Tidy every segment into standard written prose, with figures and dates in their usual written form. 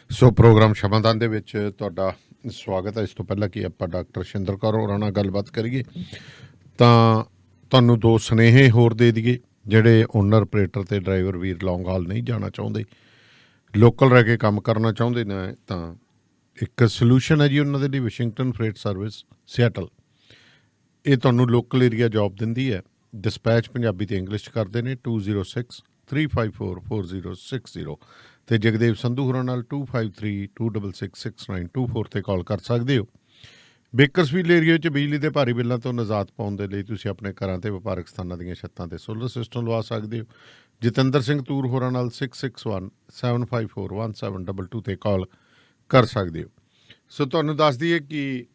ਸੋ programme ਸ਼ਮਾਦਾਨ ਦੇ ਵਿੱਚ ਤੁਹਾਡਾ ਸਵਾਗਤ ਹੈ। ਇਸ ਤੋਂ ਪਹਿਲਾਂ ਕਿ ਆਪਾਂ ਡਾਕਟਰ ਸ਼ਿੰਦਰ ਕੌਰ ਹੋਰਾਂ ਨਾਲ ਗੱਲਬਾਤ ਕਰੀਏ ਤਾਂ ਤੁਹਾਨੂੰ ਦੋ ਸੁਨੇਹੇ ਹੋਰ ਦੇ ਦਈਏ। ਜਿਹੜੇ ਓਨਰ ਆਪਰੇਟਰ ਤੇ ਡਰਾਈਵਰ ਵੀਰ ਲੌਂਗ ਹਾਲ ਨਹੀਂ ਜਾਣਾ ਚਾਹੁੰਦੇ, ਲੋਕਲ ਰਹਿ ਕੇ ਕੰਮ ਕਰਨਾ ਚਾਹੁੰਦੇ ਨੇ, ਤਾਂ ਇੱਕ ਸੋਲੂਸ਼ਨ ਹੈ ਜੀ ਉਹਨਾਂ ਦੇ ਲਈ, ਵਾਸ਼ਿੰਗਟਨ ਫਰੇਟ ਸਰਵਿਸ ਸਿਆਟਲ। ਇਹ ਤੁਹਾਨੂੰ ਲੋਕਲ ਏਰੀਆ ਜੋਬ ਦਿੰਦੀ ਹੈ। ਡਿਸਪੈਚ ਪੰਜਾਬੀ ਅਤੇ ਇੰਗਲਿਸ਼ ਕਰਦੇ ਨੇ। 2063544060 ਅਤੇ ਜਗਦੇਵ ਸੰਧੂ ਹੋਰਾਂ ਨਾਲ 2532666924 'ਤੇ ਕਾਲ ਕਰ ਸਕਦੇ ਹੋ। ਬੇਕਰਸਵੀਲ ਏਰੀਆ ਵਿੱਚ ਬਿਜਲੀ ਦੇ ਭਾਰੀ ਬਿੱਲਾਂ ਤੋਂ ਨਿਜਾਤ ਪਾਉਣ ਦੇ ਲਈ ਤੁਸੀਂ ਆਪਣੇ ਘਰਾਂ ਅਤੇ ਵਪਾਰਕ ਸਥਾਨਾਂ ਦੀਆਂ ਛੱਤਾਂ 'ਤੇ ਸੋਲਰ ਸਿਸਟਮ ਲਵਾ ਸਕਦੇ ਹੋ। ਜਤਿੰਦਰ ਸਿੰਘ ਤੂਰ ਹੋਰਾਂ ਨਾਲ 6617541722 'ਤੇ ਕਾਲ ਕਰ ਸਕਦੇ ਹੋ। ਸੋ ਤੁਹਾਨੂੰ ਦੱਸ ਦਈਏ ਕਿ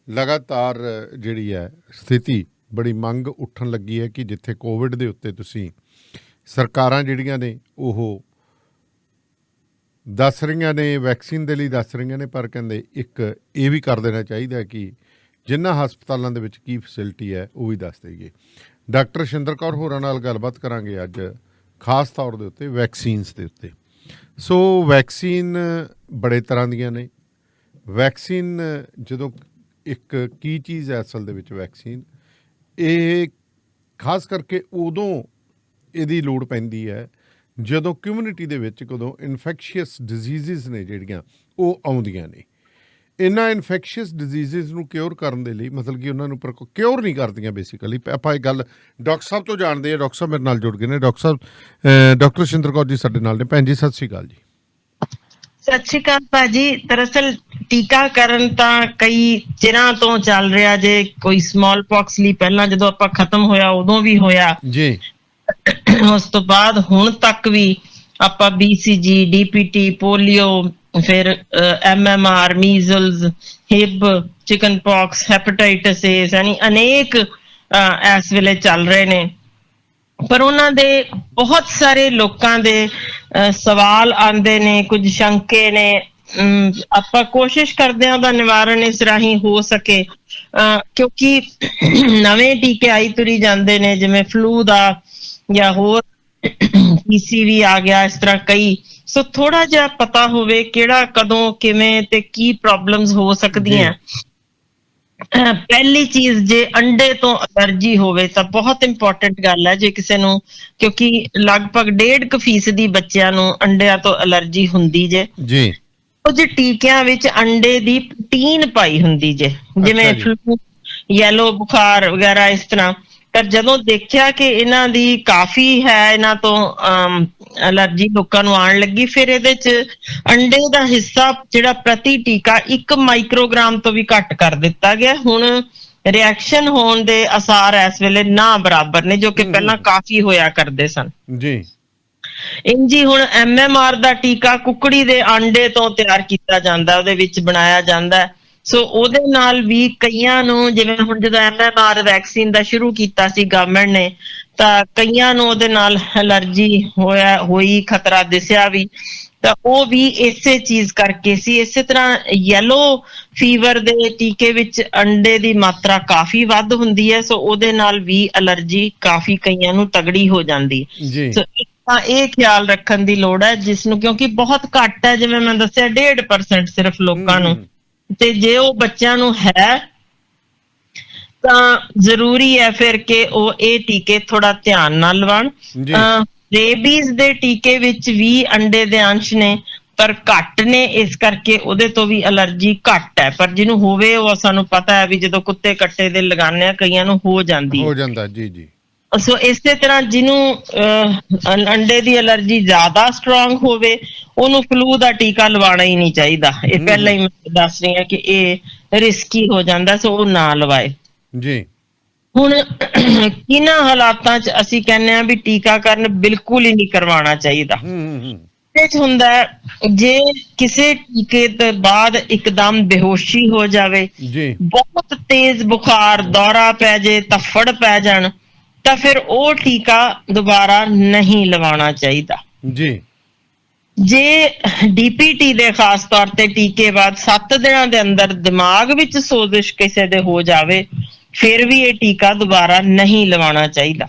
ਲਗਾਤਾਰ ਜਿਹੜੀ ਹੈ ਸਥਿਤੀ ਬੜੀ ਮੰਗ ਉੱਠਣ ਲੱਗੀ ਹੈ ਕਿ ਜਿੱਥੇ ਕੋਵਿਡ ਦੇ ਉੱਤੇ ਤੁਸੀਂ ਸਰਕਾਰਾਂ ਜਿਹੜੀਆਂ ਨੇ ਉਹ ਦੱਸ ਰਹੀਆਂ ਨੇ, ਵੈਕਸੀਨ ਦੇ ਲਈ ਦੱਸ ਰਹੀਆਂ ਨੇ, ਪਰ ਕਹਿੰਦੇ ਇੱਕ ਇਹ ਵੀ ਕਰ ਦੇਣਾ ਚਾਹੀਦਾ ਕਿ ਜਿਨ੍ਹਾਂ ਹਸਪਤਾਲਾਂ ਦੇ ਵਿੱਚ ਕੀ ਫੈਸਿਲਿਟੀ ਹੈ ਉਹ ਵੀ ਦੱਸ ਦੇਈਏ। ਡਾਕਟਰ ਸ਼ਿੰਦਰ ਕੌਰ ਹੋਰਾਂ ਨਾਲ ਗੱਲਬਾਤ ਕਰਾਂਗੇ ਅੱਜ ਖਾਸ ਤੌਰ ਦੇ ਉੱਤੇ ਵੈਕਸੀਨਸ ਦੇ ਉੱਤੇ। ਸੋ ਵੈਕਸੀਨ ਬੜੇ ਤਰ੍ਹਾਂ ਦੀਆਂ ਨੇ। ਵੈਕਸੀਨ ਜਦੋਂ ਇੱਕ ਕੀ ਚੀਜ਼ ਹੈ ਅਸਲ ਦੇ ਵਿੱਚ ਵੈਕਸੀਨ, ਇਹ ਖਾਸ ਕਰਕੇ ਉਦੋਂ ਇਹਦੀ ਲੋੜ ਪੈਂਦੀ ਹੈ ਜਦੋਂ ਕਮਿਊਨਿਟੀ ਦੇ ਵਿੱਚ ਕਦੋਂ ਇਨਫੈਕਸ਼ੀਅਸ ਡਿਜ਼ੀਜ਼ਿਸ ਨੇ ਜਿਹੜੀਆਂ ਉਹ ਆਉਂਦੀਆਂ ਨੇ। ਇਹਨਾਂ ਇਨਫੈਕਸ਼ੀਅਸ ਡਿਜ਼ੀਜ਼ਿਸ ਨੂੰ ਕਿਉਰ ਕਰਨ ਦੇ ਲਈ, ਮਤਲਬ ਕਿ ਉਹਨਾਂ ਨੂੰ ਕਿਉਰ ਨਹੀਂ ਕਰਦੀਆਂ ਬੇਸਿਕਲੀ। ਆਪਾਂ ਇਹ ਗੱਲ ਡਾਕਟਰ ਸਾਹਿਬ ਤੋਂ ਜਾਣਦੇ ਹਾਂ। ਡਾਕਟਰ ਸਾਹਿਬ ਮੇਰੇ ਨਾਲ ਜੁੜ ਗਏ ਨੇ। ਡਾਕਟਰ ਸਾਹਿਬ, ਡਾਕਟਰ ਸ਼ਿੰਦਰ ਕੌਰ ਜੀ ਸਾਡੇ ਨਾਲ ਨੇ। ਭੈਣ ਜੀ ਸਤਿ ਸ਼੍ਰੀ ਅਕਾਲ ਜੀ। ਸਤਿ ਸ਼੍ਰੀ ਅਕਾਲ ਭਾਜੀ। ਦਰਅਸਲ ਟੀਕਾਕਰਨ ਤਾਂ ਕਈ ਚਿਰਾਂ ਤੋਂ ਚੱਲ ਰਿਹਾ ਜੇ। ਕੋਈ ਸਮਾਲ ਪੌਕਸ ਲਈ ਪਹਿਲਾਂ ਜਦੋਂ ਆਪਾਂ ਖਤਮ ਹੋਇਆ ਉਦੋਂ ਵੀ ਹੋਇਆ ਜੀ, ਉਸ ਤੋਂ ਬਾਅਦ ਹੁਣ ਤੱਕ ਵੀ ਆਪਾਂ BCG, DPT, ਪੋਲੀਓ, ਫਿਰ MMR, ਮੀਜ਼ਲਸ, Hib, chicken pox, hepatitis ਏ, ਯਾਨੀ ਅਨੇਕ ਇਸ ਵੇਲੇ ਚੱਲ ਰਹੇ ਨੇ। ਪਰ ਉਹਨਾਂ ਦੇ ਬਹੁਤ ਸਾਰੇ ਲੋਕਾਂ ਦੇ ਸਵਾਲ ਆਉਂਦੇ ਨੇ, ਕੁਝ ਸ਼ੰਕੇ ਨੇ। ਆਪਾਂ ਕੋਸ਼ਿਸ਼ ਕਰਦੇ ਹਾਂ ਉਹਦਾ ਨਿਵਾਰਨ ਇਸ ਰਾਹੀਂ ਹੋ ਸਕੇ, ਕਿਉਂਕਿ ਨਵੇਂ ਟੀਕੇ ਆਈ ਤੁਰੀ ਜਾਂਦੇ ਨੇ, ਜਿਵੇਂ ਫਲੂ ਦਾ ਜਾਂ ਹੋਰ PCV ਆ ਗਿਆ, ਇਸ ਤਰ੍ਹਾਂ ਕਈ। ਸੋ ਥੋੜਾ ਜਿਹਾ ਪਤਾ ਹੋਵੇ ਕਿਹੜਾ ਕਦੋਂ ਕਿਵੇਂ ਤੇ ਕੀ ਪ੍ਰੋਬਲਮਸ ਹੋ ਸਕਦੀਆਂ। ਪਹਿਲੀ ਚੀਜ਼, ਜੇ ਅੰਡੇ ਤੋਂ ਅਲਰਜੀ ਹੋਵੇ ਤਾਂ ਬਹੁਤ ਇੰਪੋਰਟੈਂਟ ਗੱਲ ਹੈ। ਜੇ ਕਿਸੇ ਨੂੰ, ਕਿਉਂਕਿ ਲਗਭਗ 1.5% ਬੱਚਿਆਂ ਨੂੰ ਅੰਡਿਆਂ ਤੋਂ ਅਲਰਜੀ ਹੁੰਦੀ ਜੇ। ਕੁਝ ਟੀਕਿਆਂ ਵਿੱਚ ਅੰਡੇ ਦੀ ਪ੍ਰੋਟੀਨ ਪਾਈ ਹੁੰਦੀ ਜੇ, ਜਿਵੇਂ ਫਲੂ, ਯੈਲੋ ਬੁਖਾਰ ਵਗੈਰਾ ਇਸ ਤਰ੍ਹਾਂ। ਪਰ ਜਦੋਂ ਦੇਖਿਆ ਕਿ ਇਹਨਾਂ ਦੀ ਕਾਫੀ ਹੈ, ਇਹਨਾਂ ਤੋਂ ਅਲਰਜੀ ਲੋਕਾਂ ਨੂੰ ਆਉਣ ਲੱਗੀ, ਫਿਰ ਇਹਦੇ ਚ ਅੰਡੇ ਦਾ ਹਿੱਸਾ ਜਿਹੜਾ ਪ੍ਰਤੀ ਟੀਕਾ 1 ਮਾਈਕਰੋਗ੍ਰਾਮ ਤੋਂ ਵੀ ਘੱਟ ਕਰ ਦਿੱਤਾ ਗਿਆ। ਹੁਣ ਰਿਐਕਸ਼ਨ ਹੋਣ ਦੇ ਅਸਾਰ ਇਸ ਵੇਲੇ ਨਾ ਬਰਾਬਰ ਨੇ, ਜੋ ਕਿ ਪਹਿਲਾਂ ਕਾਫੀ ਹੋਇਆ ਕਰਦੇ ਸਨ ਜੀ। ਇੰਜੀ ਹੁਣ MMR ਦਾ ਟੀਕਾ ਕੁਕੜੀ ਦੇ ਆਂਡੇ ਤੋਂ ਤਿਆਰ ਕੀਤਾ ਜਾਂਦਾ, ਉਹਦੇ ਵਿੱਚ ਬਣਾਇਆ ਜਾਂਦਾ। ਸੋ ਉਹਦੇ ਨਾਲ ਵੀ ਕਈਆਂ ਨੂੰ, ਜਿਵੇਂ ਹੁਣ ਜਦੋਂ MMR ਵੈਕਸੀਨ ਦਾ ਸ਼ੁਰੂ ਕੀਤਾ ਸੀ ਗਵਰਨਮੈਂਟ ਨੇ, ਤਾਂ ਕਈਆਂ ਨੂੰ ਉਹਦੇ ਨਾਲ ਐਲਰਜੀ ਹੋਈ, ਖਤਰਾ ਦਿਸਿਆ ਵੀ, ਤਾਂ ਉਹ ਵੀ ਇਸੇ ਚੀਜ਼ ਕਰਕੇ ਸੀ। ਇਸੇ ਤਰ੍ਹਾਂ ਯੈਲੋ ਫੀਵਰ ਦੇ ਟੀਕੇ ਵਿੱਚ ਅੰਡੇ ਦੀ ਮਾਤਰਾ ਕਾਫੀ ਵੱਧ ਹੁੰਦੀ ਹੈ, ਸੋ ਉਹਦੇ ਨਾਲ ਵੀ ਐਲਰਜੀ ਕਾਫੀ ਕਈਆਂ ਨੂੰ ਤਗੜੀ ਹੋ ਜਾਂਦੀ। ਸੋ ਤਾਂ ਇਹ ਖਿਆਲ ਰੱਖਣ ਦੀ ਲੋੜ ਹੈ, ਜਿਸ ਨੂੰ, ਕਿਉਂਕਿ ਬਹੁਤ ਘੱਟ ਹੈ, ਜਿਵੇਂ ਮੈਂ ਦੱਸਿਆ 1.5% ਸਿਰਫ ਲੋਕਾਂ ਨੂੰ, ਤੇ ਜੇ ਉਹ ਬੱਚਿਆਂ ਨੂੰ ਹੈ ਤਾਂ ਜ਼ਰੂਰੀ ਹੈ ਫਿਰ ਕਿ ਉਹ ਇਹ ਟੀਕੇ ਥੋੜਾ ਧਿਆਨ ਨਾਲ ਲਵਾਉਣ। ਰੇਬੀਜ਼ ਦੇ ਟੀਕੇ ਵਿੱਚ ਵੀ ਅੰਡੇ ਦੇ ਅੰਸ਼ ਨੇ, ਪਰ ਘੱਟ ਨੇ, ਇਸ ਕਰਕੇ ਉਹਦੇ ਤੋਂ ਵੀ ਐਲਰਜੀ ਘੱਟ ਹੈ। ਪਰ ਜਿਹਨੂੰ ਹੋਵੇ ਉਹ ਸਾਨੂੰ ਪਤਾ ਹੈ ਵੀ ਜਦੋਂ ਕੁੱਤੇ ਕੱਟੇ ਦੇ ਲਗਾਉਂਦੇ ਆ ਕਈਆਂ ਨੂੰ ਹੋ ਜਾਂਦਾ ਜੀ। ਸੋ ਇਸੇ ਤਰ੍ਹਾਂ ਜਿਹਨੂੰ ਅੰਡੇ ਦੀ ਐਲਰਜੀ ਜ਼ਿਆਦਾ ਸਟਰੋਂਗ ਹੋਵੇ ਉਹਨੂੰ ਫਲੂ ਦਾ ਟੀਕਾ ਲਵਾਉਣਾ ਹੀ ਨਹੀਂ ਚਾਹੀਦਾ। ਇਹ ਪਹਿਲਾਂ ਹੀ ਮੈਂ ਦੱਸ ਰਹੀ ਹਾਂ ਕਿ ਇਹ ਰਿਸਕੀ ਹੋ ਜਾਂਦਾ, ਸੋ ਉਹ ਨਾ ਲਵਾਏ ਜੀ। ਹੁਣ ਕਿਹਨਾਂ ਹਾਲਾਤਾਂ 'ਚ ਅਸੀਂ ਕਹਿੰਦੇ ਹਾਂ ਵੀ ਟੀਕਾਕਰਨ ਬਿਲਕੁਲ ਹੀ ਨਹੀਂ ਕਰਵਾਉਣਾ ਚਾਹੀਦਾ। ਹੁੰਦਾ ਜੇ ਕਿਸੇ ਟੀਕੇ ਤੋਂ ਬਾਅਦ ਇੱਕਦਮ ਬੇਹੋਸ਼ੀ ਹੋ ਜਾਵੇ, ਬਹੁਤ ਤੇਜ਼ ਬੁਖਾਰ, ਦੌਰਾ ਪੈ ਜੇ, ਧੱਫੜ ਪੈ ਜਾਣ, ਤਾਂ ਫਿਰ ਉਹ ਟੀਕਾ ਦੁਬਾਰਾ ਨਹੀਂ ਲਵਾਉਣਾ ਚਾਹੀਦਾ ਜੀ। ਜੇ DPT ਦੇ ਖਾਸ ਤੌਰ ਤੇ ਟੀਕੇ ਬਾਅਦ 7 ਦਿਨਾਂ ਦੇ ਅੰਦਰ ਦਿਮਾਗ ਵਿੱਚ ਸੋਜ਼ਿਸ਼ ਕਿਸੇ ਦੇ ਹੋ ਜਾਵੇ, ਫਿਰ ਵੀ ਇਹ ਟੀਕਾ ਦੁਬਾਰਾ ਨਹੀਂ ਲਵਾਉਣਾ ਚਾਹੀਦਾ।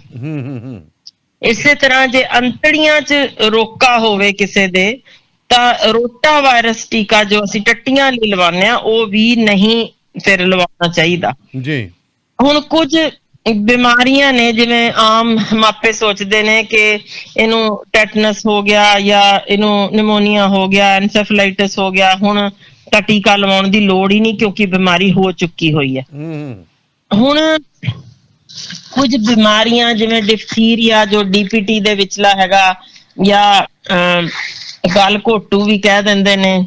ਇਸੇ ਤਰ੍ਹਾਂ ਜੇ ਅੰਤੜੀਆਂ 'ਚ ਰੋਕਾ ਹੋਵੇ ਕਿਸੇ ਦੇ, ਤਾਂ ਰੋਟਾ ਵਾਇਰਸ ਟੀਕਾ ਜੋ ਅਸੀਂ ਟੱਟੀਆਂ ਲਈ ਲਵਾਉਂਦੇ ਆ ਉਹ ਵੀ ਨਹੀਂ ਫਿਰ ਲਵਾਉਣਾ ਚਾਹੀਦਾ ਜੀ। ਹੁਣ ਕੁਝ ਬਿਮਾਰੀਆਂ ਨੇ ਜਿਵੇਂ ਆਮ ਮਾਪੇ ਸੋਚਦੇ ਨੇ ਕਿ ਇਹਨੂੰ ਟੈਟਨਸ ਹੋ ਗਿਆ ਜਾਂ ਇਹਨੂੰ ਨਿਮੋਨੀਆ ਹੋ ਗਿਆ, ਐਨਸੈਫਲਾਈਟਿਸ ਹੋ ਗਿਆ, ਹੁਣ ਤਾਂ ਟੀਕਾ ਲਵਾਉਣ ਦੀ ਲੋੜ ਹੀ ਨਹੀਂ ਕਿਉਂਕਿ ਬਿਮਾਰੀ ਹੋ ਚੁੱਕੀ ਹੋਈ ਹੈ। ਹੁਣ ਕੁਝ ਬਿਮਾਰੀਆਂ ਜਿਵੇਂ ਡਿਫਥੀਰੀਆ ਜੋ ਡੀਪੀਟੀ ਦੇ ਵਿਚਲਾ ਹੈਗਾ ਜਾਂ ਗਲ ਘੋਟੂ ਵੀ ਕਹਿ ਦਿੰਦੇ ਨੇ,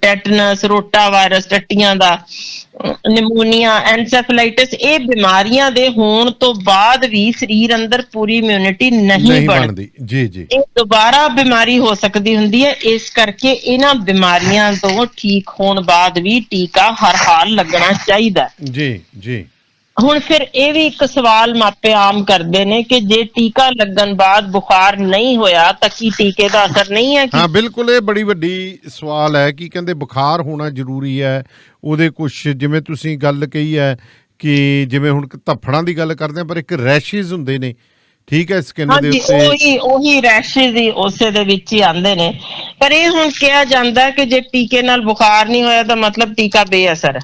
ਟੈਟਨਸ, ਰੋਟਾ ਵਾਇਰਸ ਟੱਟੀਆਂ ਦਾ, ਨਿਮੋਨੀਆ, ਐਨਸੈਫਲਾਈਟਿਸ, ਇਹ ਬਿਮਾਰੀਆਂ ਦੇ ਹੋਣ ਤੋਂ ਬਾਅਦ ਵੀ ਸਰੀਰ ਅੰਦਰ ਪੂਰੀ ਇਮਿਊਨਿਟੀ ਨਹੀਂ ਬਣਦੀ। ਜੀ ਜੀ, ਇਹ ਦੁਬਾਰਾ ਬਿਮਾਰੀ ਹੋ ਸਕਦੀ ਹੁੰਦੀ ਹੈ। ਇਸ ਕਰਕੇ ਇਹਨਾਂ ਬਿਮਾਰੀਆਂ ਤੋਂ ਠੀਕ ਹੋਣ ਬਾਅਦ ਵੀ ਟੀਕਾ ਹਰ ਹਾਲ ਲੱਗਣਾ ਚਾਹੀਦਾ। ਜੀ ਜੀ। ਹੁਣ ਫਿਰ ਇਹ ਵੀ ਇੱਕ ਸਵਾਲ ਮਾਪੇ ਆਮ ਕਰਦੇ ਨੇ ਕਿ ਜੇ ਟੀਕਾ ਲੱਗਣ ਬਾਅਦ ਬੁਖਾਰ ਨਹੀਂ ਹੋਇਆ ਤਾਂ ਕੀ ਟੀਕੇ ਦਾ ਅਸਰ ਨਹੀਂ ਹੈ? ਹਾਂ ਬਿਲਕੁਲ, ਇਹ ਬੜੀ ਵੱਡੀ ਸਵਾਲ ਹੈ ਕਿ ਕਹਿੰਦੇ ਬੁਖਾਰ ਹੋਣਾ ਜ਼ਰੂਰੀ ਹੈ। ਉਹਦੇ ਕੁਛ ਜਿਵੇਂ ਤੁਸੀਂ ਗੱਲ ਕਹੀ ਹੈ ਕਿ ਜਿਵੇਂ ਹੁਣ ਧੱਫੜਾਂ ਦੀ ਗੱਲ ਕਰਦੇ ਆ ਪਰ ਇੱਕ ਰੈਸ਼ਿਜ਼ ਹੁੰਦੇ ਨੇ, ਠੀਕ ਹੈ, ਸਕਿਨ ਦੇ ਉੱਤੇ ਉਹੀ ਰੈਸ਼ਿਜ਼ ਹੀ ਉਸੇ ਦੇ ਵਿੱਚ ਹੀ ਆਉਂਦੇ ਨੇ। ਪਰ ਇਹ ਹੁਣ ਕਿਹਾ ਜਾਂਦਾ ਕਿ ਜੇ ਟੀਕੇ ਨਾਲ ਬੁਖਾਰ ਨਹੀਂ ਹੋਇਆ ਤਾਂ ਮਤਲਬ ਟੀਕਾ ਬੇਅਸਰ ਹੈ।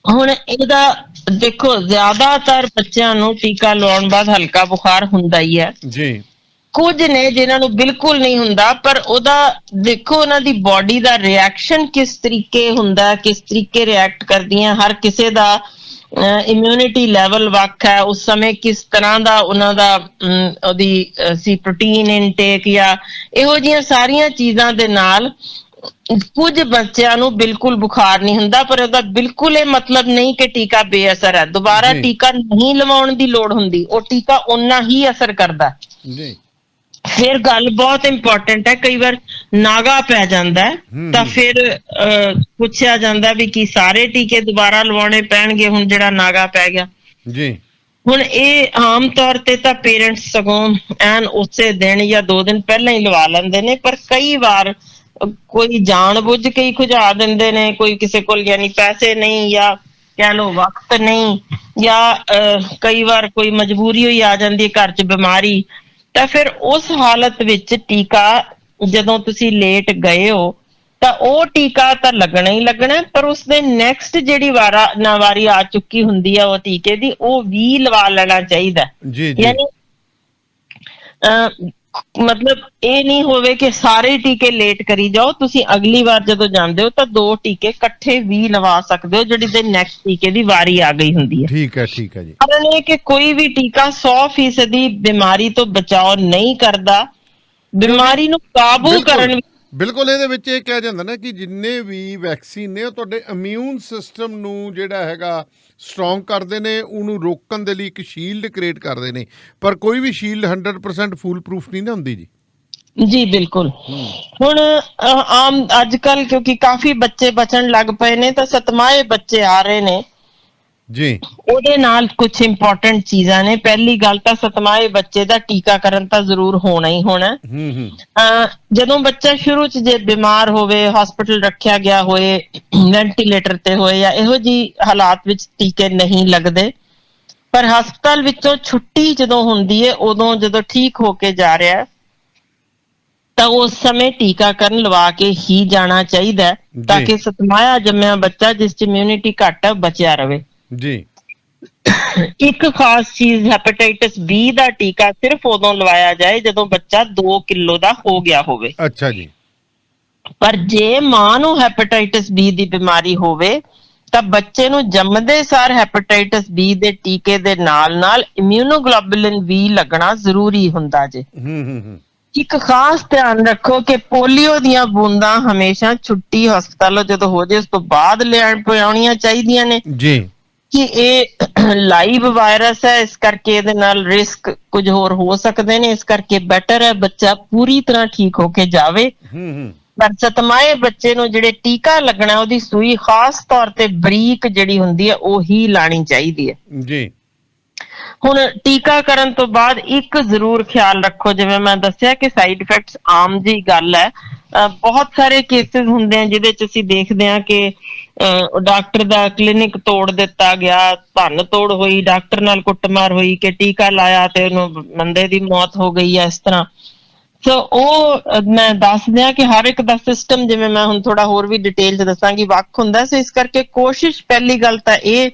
ਹੁਣ ਇਹਦਾ ਦੇਖੋ ਜ਼ਿਆਦਾਤਰ ਬੱਚਿਆਂ ਨੂੰ ਟੀਕਾ ਲਾਉਣ ਬਾਅਦ ਹਲਕਾ ਬੁਖਾਰ ਹੁੰਦਾ ਹੀ ਹੈ ਜੀ। ਕੁਝ ਨੇ ਜਿਨ੍ਹਾਂ ਨੂੰ ਬਿਲਕੁਲ ਨਹੀਂ ਹੁੰਦਾ, ਪਰ ਉਹਦਾ ਦੇਖੋ ਉਹਨਾਂ ਦੀ ਬਾਡੀ ਦਾ ਰਿਐਕਸ਼ਨ ਕਿਸ ਤਰੀਕੇ ਹੁੰਦਾ, ਕਿਸ ਤਰੀਕੇ ਰਿਐਕਟ ਕਰਦੀਆਂ, ਹਰ ਕਿਸੇ ਦਾ ਇਮਿਊਨਿਟੀ ਲੈਵਲ ਵੱਖ ਹੈ। ਉਸ ਸਮੇਂ ਕਿਸ ਤਰ੍ਹਾਂ ਦਾ ਉਹਨਾਂ ਦਾ ਉਹਦੀ ਸੀ ਪ੍ਰੋਟੀਨ ਇਨਟੇਕ ਜਾਂ ਇਹੋ ਜਿਹੀਆਂ ਸਾਰੀਆਂ ਚੀਜ਼ਾਂ ਦੇ ਨਾਲ ਕੁਝ ਬੱਚਿਆਂ ਨੂੰ ਬਿਲਕੁਲ ਬੁਖਾਰ ਨਹੀਂ ਹੁੰਦਾ, ਪਰ ਉਹਦਾ ਬਿਲਕੁਲ ਇਹ ਮਤਲਬ ਨਹੀਂ ਕਿ ਟੀਕਾ ਬੇਅਸਰ ਹੈ। ਦੁਬਾਰਾ ਟੀਕਾ ਨਹੀਂ ਲਵਾਉਣ ਦੀ ਲੋੜ ਹੁੰਦੀ, ਉਹ ਟੀਕਾ ਓਨਾ ਹੀ ਅਸਰ ਕਰਦਾ ਜੀ। ਫਿਰ ਗੱਲ ਬਹੁਤ ਇੰਪੋਰਟੈਂਟ ਹੈ, ਕਈ ਵਾਰ ਨਾਗਾ ਪੈ ਜਾਂਦਾ ਤਾਂ ਫਿਰ ਪੁੱਛਿਆ ਜਾਂਦਾ ਵੀ ਕੀ ਸਾਰੇ ਟੀਕੇ ਦੁਬਾਰਾ ਲਵਾਉਣੇ ਪੈਣਗੇ ਹੁਣ ਜਿਹੜਾ ਨਾਗਾ ਪੈ ਗਿਆ ਜੀ। ਹੁਣ ਇਹ ਆਮ ਤੌਰ ਤੇ ਤਾਂ ਪੇਰੈਂਟਸ ਸਗੋਂ ਐਨ ਉਸੇ ਦਿਨ ਜਾਂ 2 ਦਿਨ ਪਹਿਲਾਂ ਹੀ ਲਵਾ ਲੈਂਦੇ ਨੇ, ਪਰ ਕਈ ਵਾਰ ਕੋਈ ਜਾਣ ਬੁੱਝ ਕੇ ਹੀ ਖੁਜਾ ਦਿੰਦੇ ਨੇ, ਕੋਈ ਕਿਸੇ ਕੋਲ ਯਾਨੀ ਪੈਸੇ ਨਹੀਂ ਜਾਂ ਕਹਿ ਲਓ ਵਕਤ ਨਹੀਂ ਜਾਂ ਕਈ ਵਾਰ ਕੋਈ ਮਜਬੂਰੀ ਹੋਈ ਆ ਜਾਂਦੀ ਹੈ ਘਰ 'ਚ ਬਿਮਾਰੀ, ਤਾਂ ਫਿਰ ਉਸ ਹਾਲਤ ਵਿੱਚ ਟੀਕਾ ਜਦੋਂ ਤੁਸੀਂ ਲੇਟ ਗਏ ਹੋ ਤਾਂ ਉਹ ਟੀਕਾ ਤਾਂ ਲੱਗਣਾ ਹੀ ਲੱਗਣਾ, ਪਰ ਉਸਦੇ ਨੈਕਸਟ ਜਿਹੜੀ ਵਾਰੀ ਆ ਚੁੱਕੀ ਹੁੰਦੀ ਹੈ ਉਹ ਟੀਕੇ ਦੀ, ਉਹ ਵੀ ਲਵਾ ਲੈਣਾ ਚਾਹੀਦਾ। ਯਾਨੀ ਮਤਲਬ ਇਹ ਨਹੀਂ ਹੋਵੇ ਕਿ ਸਾਰੇ ਟੀਕੇ ਲੇਟ ਕਰੀ ਜਾਓ, ਤੁਸੀਂ ਅਗਲੀ ਵਾਰ ਜਦੋਂ ਜਾਂਦੇ ਹੋ ਤਾਂ 2 ਟੀਕੇ ਇਕੱਠੇ ਵੀ ਲਵਾ ਸਕਦੇ ਹੋ ਜਿਹੜੀ ਦੇ ਨੈਕਸਟ ਟੀਕੇ ਦੀ ਵਾਰੀ ਆ ਗਈ ਹੁੰਦੀ ਹੈ। ਠੀਕ ਹੈ, ਠੀਕ ਹੈ ਜੀ। ਕਾਰਨ ਇਹ ਕਿ ਕੋਈ ਵੀ ਟੀਕਾ 100% ਬਿਮਾਰੀ ਤੋਂ ਬਚਾਓ ਨਹੀਂ ਕਰਦਾ, ਬਿਮਾਰੀ ਨੂੰ ਕਾਬੂ ਕਰਨ। ਬਿਲਕੁਲ, ਇਹਦੇ ਵਿੱਚ ਇਹ ਕਿਹਾ ਜਾਂਦਾ ਨਾ ਕਿ ਜਿੰਨੇ ਵੀ ਵੈਕਸੀਨ ਨੇ ਉਹ ਤੁਹਾਡੇ ਇਮਿਊਨ ਸਿਸਟਮ ਨੂੰ ਜਿਹੜਾ ਹੈਗਾ ਸਟਰੋਂਗ ਕਰਦੇ ਨੇ, ਉਹਨੂੰ ਰੋਕਣ ਦੇ ਲਈ ਇੱਕ ਸ਼ੀਲਡ ਕ੍ਰੀਏਟ ਕਰਦੇ ਨੇ, ਪਰ ਕੋਈ ਵੀ ਸ਼ੀਲਡ 100% ਫੂਲ ਪ੍ਰੂਫ ਨਹੀਂ ਨਾ ਹੁੰਦੀ ਜੀ। ਜੀ ਬਿਲਕੁਲ। ਹੁਣ ਆਮ ਅੱਜ ਕੱਲ ਕਿਉਂਕਿ ਕਾਫੀ ਬੱਚੇ ਬਚਣ ਲੱਗ ਪਏ ਨੇ ਤਾਂ ਸਤਮਾਏ ਬੱਚੇ ਆ ਰਹੇ ਨੇ ਜੀ, ਉਹਦੇ ਨਾਲ ਕੁਝ ਇੰਪੋਰਟੈਂਟ ਚੀਜ਼ਾਂ ਨੇ। ਪਹਿਲੀ ਗੱਲ ਤਾਂ ਸਤਮਾਏ ਬੱਚੇ ਦਾ ਟੀਕਾਕਰਨ ਤਾਂ ਜ਼ਰੂਰ ਹੋਣਾ ਹੀ ਹੋਣਾ। ਜਦੋਂ ਬੱਚਾ ਸ਼ੁਰੂ 'ਚ ਜੇ ਬਿਮਾਰ ਹੋਵੇ, ਹਸਪੀਟਲ ਰੱਖਿਆ ਗਿਆ ਹੋਏ, ਵੈਂਟੀਲੇਟਰ ਤੇ ਹੋਏ ਜਾਂ ਇਹੋ ਜਿਹੀ ਹਾਲਾਤ ਵਿੱਚ ਟੀਕੇ ਨਹੀਂ ਲੱਗਦੇ, ਪਰ ਹਸਪਤਾਲ ਵਿੱਚੋਂ ਛੁੱਟੀ ਜਦੋਂ ਹੁੰਦੀ ਹੈ ਉਦੋਂ ਜਦੋਂ ਠੀਕ ਹੋ ਕੇ ਜਾ ਰਿਹਾ ਤਾਂ ਉਸ ਸਮੇਂ ਟੀਕਾਕਰਨ ਲਵਾ ਕੇ ਹੀ ਜਾਣਾ ਚਾਹੀਦਾ ਤਾਂ ਕਿ ਸਤਮਾਇਆ ਜੰਮਿਆ ਬੱਚਾ ਜਿਸ 'ਚ ਇਮਿਊਨਿਟੀ ਘੱਟ ਹੈ ਬਚਿਆ ਰਵੇ ਜੀ। ਇੱਕ ਖਾਸ ਚੀਜ਼, ਹੈਪੇਟਾਈਟਸ B ਦਾ ਟੀਕਾ ਸਿਰਫ ਉਦੋਂ ਲਵਾਇਆ ਜਾਏ ਜਦੋਂ ਬੱਚਾ 2 ਕਿਲੋ ਦਾ ਹੋ ਗਿਆ ਹੋਵੇ। ਅੱਛਾ ਜੀ। ਪਰ ਜੇ ਮਾਂ ਨੂੰ ਹੈਪੇਟਾਈਟਸ B ਦੀ ਬਿਮਾਰੀ ਹੋਵੇ ਤਾਂ ਬੱਚੇ ਨੂੰ ਜੰਮਦੇ ਸਾਰ ਹੈਪੇਟਾਈਟਸ B ਦੇ ਟੀਕੇ ਦੇ ਨਾਲ ਇਮਿਊਨੋਗਲੋਬੁਲਿਨ ਵੀ ਲੱਗਣਾ ਜ਼ਰੂਰੀ ਹੁੰਦਾ ਜੇ। ਇੱਕ ਖਾਸ ਧਿਆਨ ਰੱਖੋ ਕਿ ਪੋਲੀਓ ਦੀਆਂ ਬੂੰਦਾਂ ਹਮੇਸ਼ਾ ਛੁੱਟੀ ਹਸਪਤਾਲੋਂ ਜਦੋਂ ਹੋ ਜੇ ਉਸ ਤੋਂ ਬਾਅਦ ਪਿਆਉਣੀਆਂ ਚਾਹੀਦੀਆਂ ਨੇ ਜੀ, ਕਿ ਇਹ ਲਾਈਵ ਵਾਇਰਸ ਹੈ, ਇਸ ਕਰਕੇ ਇਹਦੇ ਨਾਲ ਰਿਸਕ ਕੁਝ ਹੋਰ ਹੋ ਸਕਦੇ ਨੇ, ਇਸ ਕਰਕੇ ਬੈਟਰ ਹੈ ਬੱਚਾ ਪੂਰੀ ਤਰ੍ਹਾਂ ਠੀਕ ਹੋ ਕੇ ਜਾਵੇ। ਪਰ ਸਤਮਾਏ ਬੱਚੇ ਨੂੰ ਜਿਹੜੇ ਟੀਕਾ ਲੱਗਣਾ ਉਹਦੀ ਸੂਈ ਖਾਸ ਤੌਰ ਤੇ ਬਰੀਕ ਜਿਹੜੀ ਹੁੰਦੀ ਹੈ ਉਹੀ ਲਾਣੀ ਚਾਹੀਦੀ ਹੈ ਜੀ। ਹੁਣ ਟੀਕਾਕਰਨ ਤੋਂ ਬਾਅਦ ਇੱਕ ਜ਼ਰੂਰ ਖਿਆਲ ਰੱਖੋ, ਜਿਵੇਂ ਮੈਂ ਦੱਸਿਆ ਕਿ ਸਾਈਡ ਇਫੈਕਟਸ ਆਮ ਜੀ ਗੱਲ ਹੈ। ਬਹੁਤ ਸਾਰੇ ਕੇਸਿਸ ਹੁੰਦੇ ਆ ਜਿਹਦੇ 'ਚ ਅਸੀਂ ਦੇਖਦੇ ਹਾਂ ਕਿ ਡਾਕਟਰ ਦਾ ਕਲੀਨਿਕ ਤੋੜ ਦਿੱਤਾ ਗਿਆ, ਭੰਨ ਤੋੜ ਹੋਈ, ਡਾਕਟਰ ਨਾਲ ਕੁੱਟਮਾਰ ਹੋਈ ਕਿ ਟੀਕਾ ਲਾਇਆ ਤੇ ਉਹਨੂੰ ਬੰਦੇ ਦੀ ਮੌਤ ਹੋ ਗਈ ਹੈ। ਇਸ ਤਰ੍ਹਾਂ ਸੋ ਉਹ ਮੈਂ ਦੱਸ ਦਿਆਂ ਕਿ ਹਰ ਇੱਕ ਦਾ ਸਿਸਟਮ, ਜਿਵੇਂ ਮੈਂ ਹੁਣ ਥੋੜਾ ਹੋਰ ਵੀ ਡਿਟੇਲ 'ਚ ਦੱਸਾਂਗੀ, ਵੱਖ ਹੁੰਦਾ। ਸੋ ਇਸ ਕਰਕੇ ਕੋਸ਼ਿਸ਼, ਪਹਿਲੀ ਗੱਲ ਤਾਂ ਇਹ,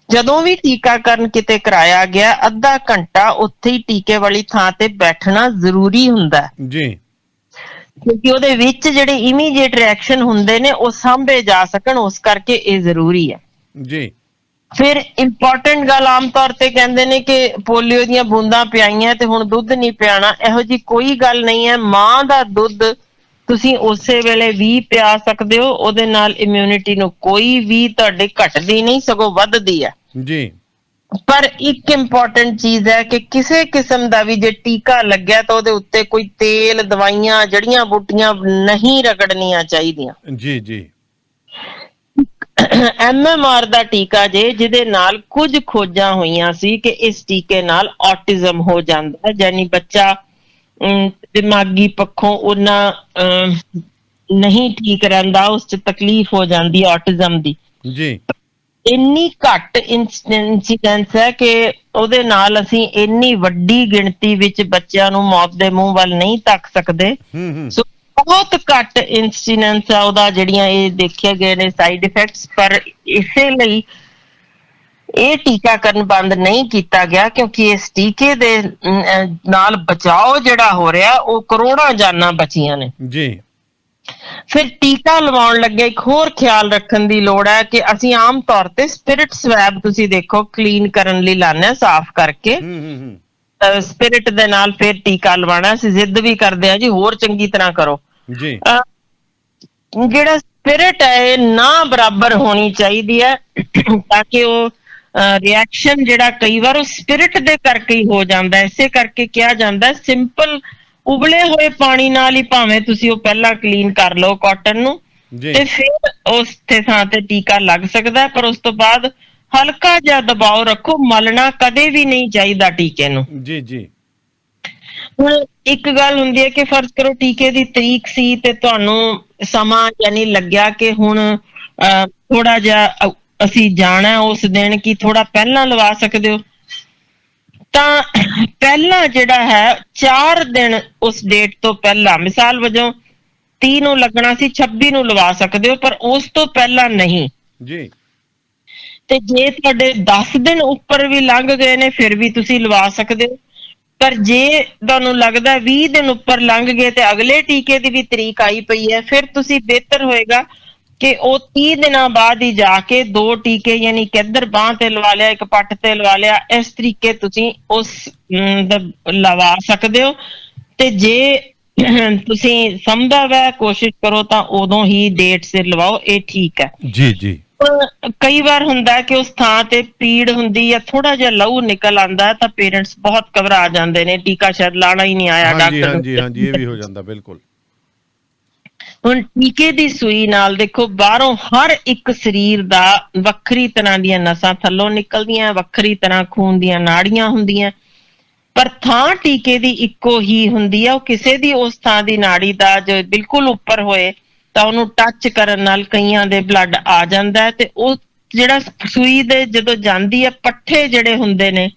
ਜਦੋਂ ਵੀ ਟੀਕਾਕਰਨ ਕਿਤੇ ਕਰਾਇਆ ਗਿਆ, ਅੱਧਾ ਘੰਟਾ ਉੱਥੇ ਹੀ ਟੀਕੇ ਵਾਲੀ ਥਾਂ ਤੇ ਬੈਠਣਾ ਜ਼ਰੂਰੀ ਹੁੰਦਾ ਜੀ, ਕਿਉਂਕਿ ਉਹਦੇ ਵਿੱਚ ਜਿਹੜੇ ਇਮੀਡੀਏਟ ਰਿਐਕਸ਼ਨ ਹੁੰਦੇ ਨੇ ਉਹ ਸਾਂਭੇ ਜਾ ਸਕਣ, ਉਸ ਕਰਕੇ ਇਹ ਜ਼ਰੂਰੀ ਹੈ ਜੀ। ਫਿਰ ਇੰਪੋਰਟੈਂਟ ਗੱਲ, ਆਮ ਤੌਰ ਤੇ ਕਹਿੰਦੇ ਨੇ ਕਿ ਪੋਲੀਓ ਦੀਆਂ ਬੂੰਦਾਂ ਪਿਆਈਆਂ ਤੇ ਹੁਣ ਦੁੱਧ ਨਹੀਂ ਪਿਆਣਾ। ਇਹੋ ਜੀ ਕੋਈ ਗੱਲ ਨਹੀਂ ਹੈ। ਮਾਂ ਦਾ ਦੁੱਧ ਤੁਸੀਂ ਉਸੇ ਵੇਲੇ ਵੀ ਪਿਆ ਸਕਦੇ ਹੋ, ਉਹਦੇ ਨਾਲ ਇਮਿਊਨਿਟੀ ਨੂੰ ਕੋਈ ਵੀ ਤੁਹਾਡੇ ਘਟਦੀ ਨਹੀਂ, ਸਗੋਂ ਵੱਧਦੀ ਹੈ ਜੀ। ਪਰ ਇੱਕ ਇੰਪੋਰਟੈਂਟ ਚੀਜ਼ ਹੈ ਕਿ ਕਿਸੇ ਕਿਸਮ ਦਾ ਵੀ ਜੇ ਟੀਕਾ ਲੱਗਿਆ ਤਾਂ ਉਹਦੇ ਉੱਤੇ ਕੋਈ ਤੇਲ, ਦਵਾਈਆਂ, ਜੜੀਆਂ ਬੂਟੀਆਂ ਨਹੀਂ ਰਗੜਨੀਆਂ ਚਾਹੀਦੀਆਂ। ਜੀ, ਜੀ। MMR ਦਾ ਟੀਕਾ ਜੇ, ਜਿਹਦੇ ਨਾਲ ਕੁਝ ਖੋਜਾਂ ਹੋਈਆਂ ਸੀ ਕਿ ਇਸ ਟੀਕੇ ਨਾਲ ਔਟਿਜ਼ਮ ਹੋ ਜਾਂਦਾ, ਯਾਨੀ ਬੱਚਾ ਦਿਮਾਗੀ ਪੱਖੋਂ ਉਹਨਾਂ ਨਹੀਂ ਠੀਕ ਰਹਿੰਦਾ, ਉਸ 'ਚ ਤਕਲੀਫ ਹੋ ਜਾਂਦੀ ਔਟਿਜ਼ਮ ਦੀ। ਜੀ। ਇੰਨੀ ਘੱਟ ਇੰਸੀਡੈਂਸ ਹੈ ਕਿ ਉਹਦੇ ਨਾਲ ਅਸੀਂ ਇੰਨੀ ਵੱਡੀ ਗਿਣਤੀ ਵਿੱਚ ਬੱਚਿਆਂ ਨੂੰ ਮੌਤ ਦੇ ਮੂੰਹ ਵੱਲ ਨਹੀਂ ਧੱਕ ਸਕਦੇ। ਸੋ ਬਹੁਤ ਘੱਟ ਇੰਸੀਡੈਂਸ ਆ ਉਹਦਾ, ਜਿਹੜੀਆਂ ਇਹ ਦੇਖੇ ਗਏ ਨੇ ਸਾਈਡ ਇਫੈਕਟਸ। ਪਰ ਇਸੇ ਲਈ ਇਹ ਟੀਕਾਕਰਨ ਬੰਦ ਨਹੀਂ ਕੀਤਾ ਗਿਆ ਕਿਉਂਕਿ ਇਸ ਟੀਕੇ ਦੇ ਨਾਲ ਬਚਾਓ ਜਿਹੜਾ ਹੋ ਰਿਹਾ, ਉਹ ਕਰੋੜਾਂ ਜਾਨਾਂ ਬਚੀਆਂ ਨੇ ਜੀ। ਫਿਰ ਟੀਕਾ ਲਵਾਉਣ ਲੱਗੇ ਇੱਕ ਹੋਰ ਖਿਆਲ ਰੱਖਣ ਦੀ ਲੋੜ ਹੈ ਕਿ ਅਸੀਂ ਆਮ ਤੌਰ ਤੇ ਸਪਿਰਿਟ ਸਵੈਬ, ਤੁਸੀਂ ਦੇਖੋ, ਕਲੀਨ ਕਰਨ ਲਈ ਲਾਉਂਦੇ ਹਾਂ, ਸਾਫ਼ ਕਰਕੇ ਸਪਿਰਿਟ ਦੇ ਨਾਲ ਫਿਰ ਟੀਕਾ ਲਵਾਉਣਾ। ਅਸੀਂ ਜ਼ਿੱਦ ਵੀ ਕਰਦੇ ਹਾਂ ਜੀ ਹੋਰ ਚੰਗੀ ਤਰ੍ਹਾਂ ਕਰੋ ਜੀ। ਜਿਹੜਾ ਸਪਿਰਿਟ ਹੈ ਇਹ ਨਾ ਬਰਾਬਰ ਹੋਣੀ ਚਾਹੀਦੀ ਹੈ ਤਾਂ ਕਿ ਉਹ ਰਿਐਕਸ਼ਨ ਜਿਹੜਾ ਕਈ ਵਾਰ ਉਹ ਸਪਿਰਿਟ ਦੇ ਕਰਕੇ ਹੀ ਹੋ ਜਾਂਦਾ। ਇਸੇ ਕਰਕੇ ਕਿਹਾ ਜਾਂਦਾ ਸਿੰਪਲ ਉਬਲੇ ਹੋਏ ਪਾਣੀ ਨਾਲ ਹੀ ਭਾਵੇਂ ਤੁਸੀਂ ਉਹ ਪਹਿਲਾਂ ਕਲੀਨ ਕਰ ਲਓ ਕਾਟਨ ਨੂੰ, ਤੇ ਫਿਰ ਉਸ ਥਾਂ ਤੇ ਟੀਕਾ ਲੱਗ ਸਕਦਾ। ਪਰ ਉਸ ਤੋਂ ਬਾਅਦ ਹਲਕਾ ਜਿਹਾ ਦਬਾਅ ਰੱਖੋ, ਮਲਣਾ ਕਦੇ ਵੀ ਨਹੀਂ ਚਾਹੀਦਾ ਟੀਕੇ ਨੂੰ। ਜੀ ਜੀ। ਹੁਣ ਇੱਕ ਗੱਲ ਹੁੰਦੀ ਹੈ ਕਿ ਫਰਜ਼ ਕਰੋ ਟੀਕੇ ਦੀ ਤਰੀਕ ਸੀ ਤੇ ਤੁਹਾਨੂੰ ਸਮਾਂ ਯਾਨੀ ਲੱਗਿਆ ਕਿ ਹੁਣ ਥੋੜਾ ਜਿਹਾ ਅਸੀਂ ਜਾਣਾ ਉਸ ਦਿਨ, ਕੀ ਥੋੜਾ ਪਹਿਲਾਂ ਲਵਾ ਸਕਦੇ ਹੋ? ਤਾਂ ਪਹਿਲਾਂ ਜਿਹੜਾ ਹੈ 4 ਦਿਨ ਉਸ ਡੇਟ ਤੋਂ ਪਹਿਲਾਂ, ਮਿਸਾਲ ਵਜੋਂ 30 ਨੂੰ ਲੱਗਣਾ ਸੀ, 26 ਨੂੰ ਲਵਾ ਸਕਦੇ ਹੋ, ਪਰ ਉਸ ਤੋਂ ਪਹਿਲਾਂ ਨਹੀਂ ਜੀ। ਤੇ ਜੇ ਤੁਹਾਡੇ 10 ਦਿਨ ਉੱਪਰ ਵੀ ਲੰਘ ਗਏ ਨੇ ਫਿਰ ਵੀ ਤੁਸੀਂ ਲਵਾ ਸਕਦੇ ਹੋ। ਪਰ ਜੇ ਤੁਹਾਨੂੰ ਲੱਗਦਾ 20 ਦਿਨ ਉੱਪਰ ਲੰਘ ਗਏ ਤੇ ਅਗਲੇ ਟੀਕੇ ਦੀ ਵੀ ਤਰੀਕ ਆਈ ਪਈ ਹੈ, ਫਿਰ ਤੁਸੀਂ ਬਿਹਤਰ ਹੋਏਗਾ ਕਿ ਉਹ 30 ਦਿਨਾਂ ਬਾਅਦ ਹੀ ਜਾ ਕੇ 2 ਟੀਕੇ, ਯਾਨੀ ਕਿ ਇੱਧਰ ਬਾਂਹ ਤੇ ਲਵਾ ਲਿਆ, ਇੱਕ ਪੱਟ ਤੇ ਲਵਾ ਲਿਆ, ਇਸ ਤਰੀਕੇ ਤੁਸੀਂ ਉਸ ਲਵਾ ਸਕਦੇ ਹੋ। ਤੇ ਜੇ ਤੁਸੀਂ ਸੰਭਵ ਹੈ ਕੋਸ਼ਿਸ਼ ਕਰੋ ਤਾਂ ਉਦੋਂ ਹੀ ਡੇਟ ਸਿਰ ਲਵਾਓ, ਇਹ ਠੀਕ ਹੈ ਜੀ ਜੀ। ਕਈ ਵਾਰ ਹੁੰਦਾ ਕਿ ਉਸ ਥਾਂ ਤੇ ਪੀੜ ਹੁੰਦੀ ਜਾਂ ਥੋੜਾ ਜਿਹਾ ਲਹੂ ਨਿਕਲ ਆਉਂਦਾ ਤਾਂ ਪੇਰੈਂਟਸ ਬਹੁਤ ਘਬਰਾ ਜਾਂਦੇ ਨੇ, ਟੀਕਾ ਸ਼ਾਇਦ ਲਾਣਾ ਹੀ ਨਹੀਂ ਆਇਆ ਡਾਕਟਰ। ਹਾਂਜੀ ਹਾਂਜੀ, ਇਹ ਵੀ ਹੋ ਜਾਂਦਾ ਬਿਲਕੁਲ। ਹੁਣ ਟੀਕੇ ਦੀ ਸੂਈ ਨਾਲ ਦੇਖੋ ਬਾਹਰੋਂ ਹਰ ਇੱਕ ਸਰੀਰ ਦਾ ਵੱਖਰੀ ਤਰ੍ਹਾਂ ਦੀਆਂ ਨਸਾਂ ਥੱਲੋਂ ਨਿਕਲਦੀਆਂ, ਵੱਖਰੀ ਤਰ੍ਹਾਂ ਖੂਨ ਦੀਆਂ ਨਾੜੀਆਂ ਹੁੰਦੀਆਂ, ਪਰ ਥਾਂ ਟੀਕੇ ਦੀ ਇੱਕੋ ਹੀ ਹੁੰਦੀ ਹੈ। ਉਹ ਕਿਸੇ ਦੀ ਉਸ ਥਾਂ ਦੀ ਨਾੜੀ ਦਾ ਜੋ ਬਿਲਕੁਲ ਉੱਪਰ ਹੋਏ ਤਾਂ ਉਹਨੂੰ ਟੱਚ ਕਰਨ ਨਾਲ ਕਈਆਂ ਦੇ ਬਲੱਡ ਆ ਜਾਂਦਾ ਹੈ, ਤੇ ਉਹ ਜਿਹੜਾ ਸੂਈ ਦੇ ਜਦੋਂ ਜਾਂਦੀ ਹੈ, ਪੱਠੇ ਜਿਹੜੇ ਹੁੰਦੇ ਨੇ,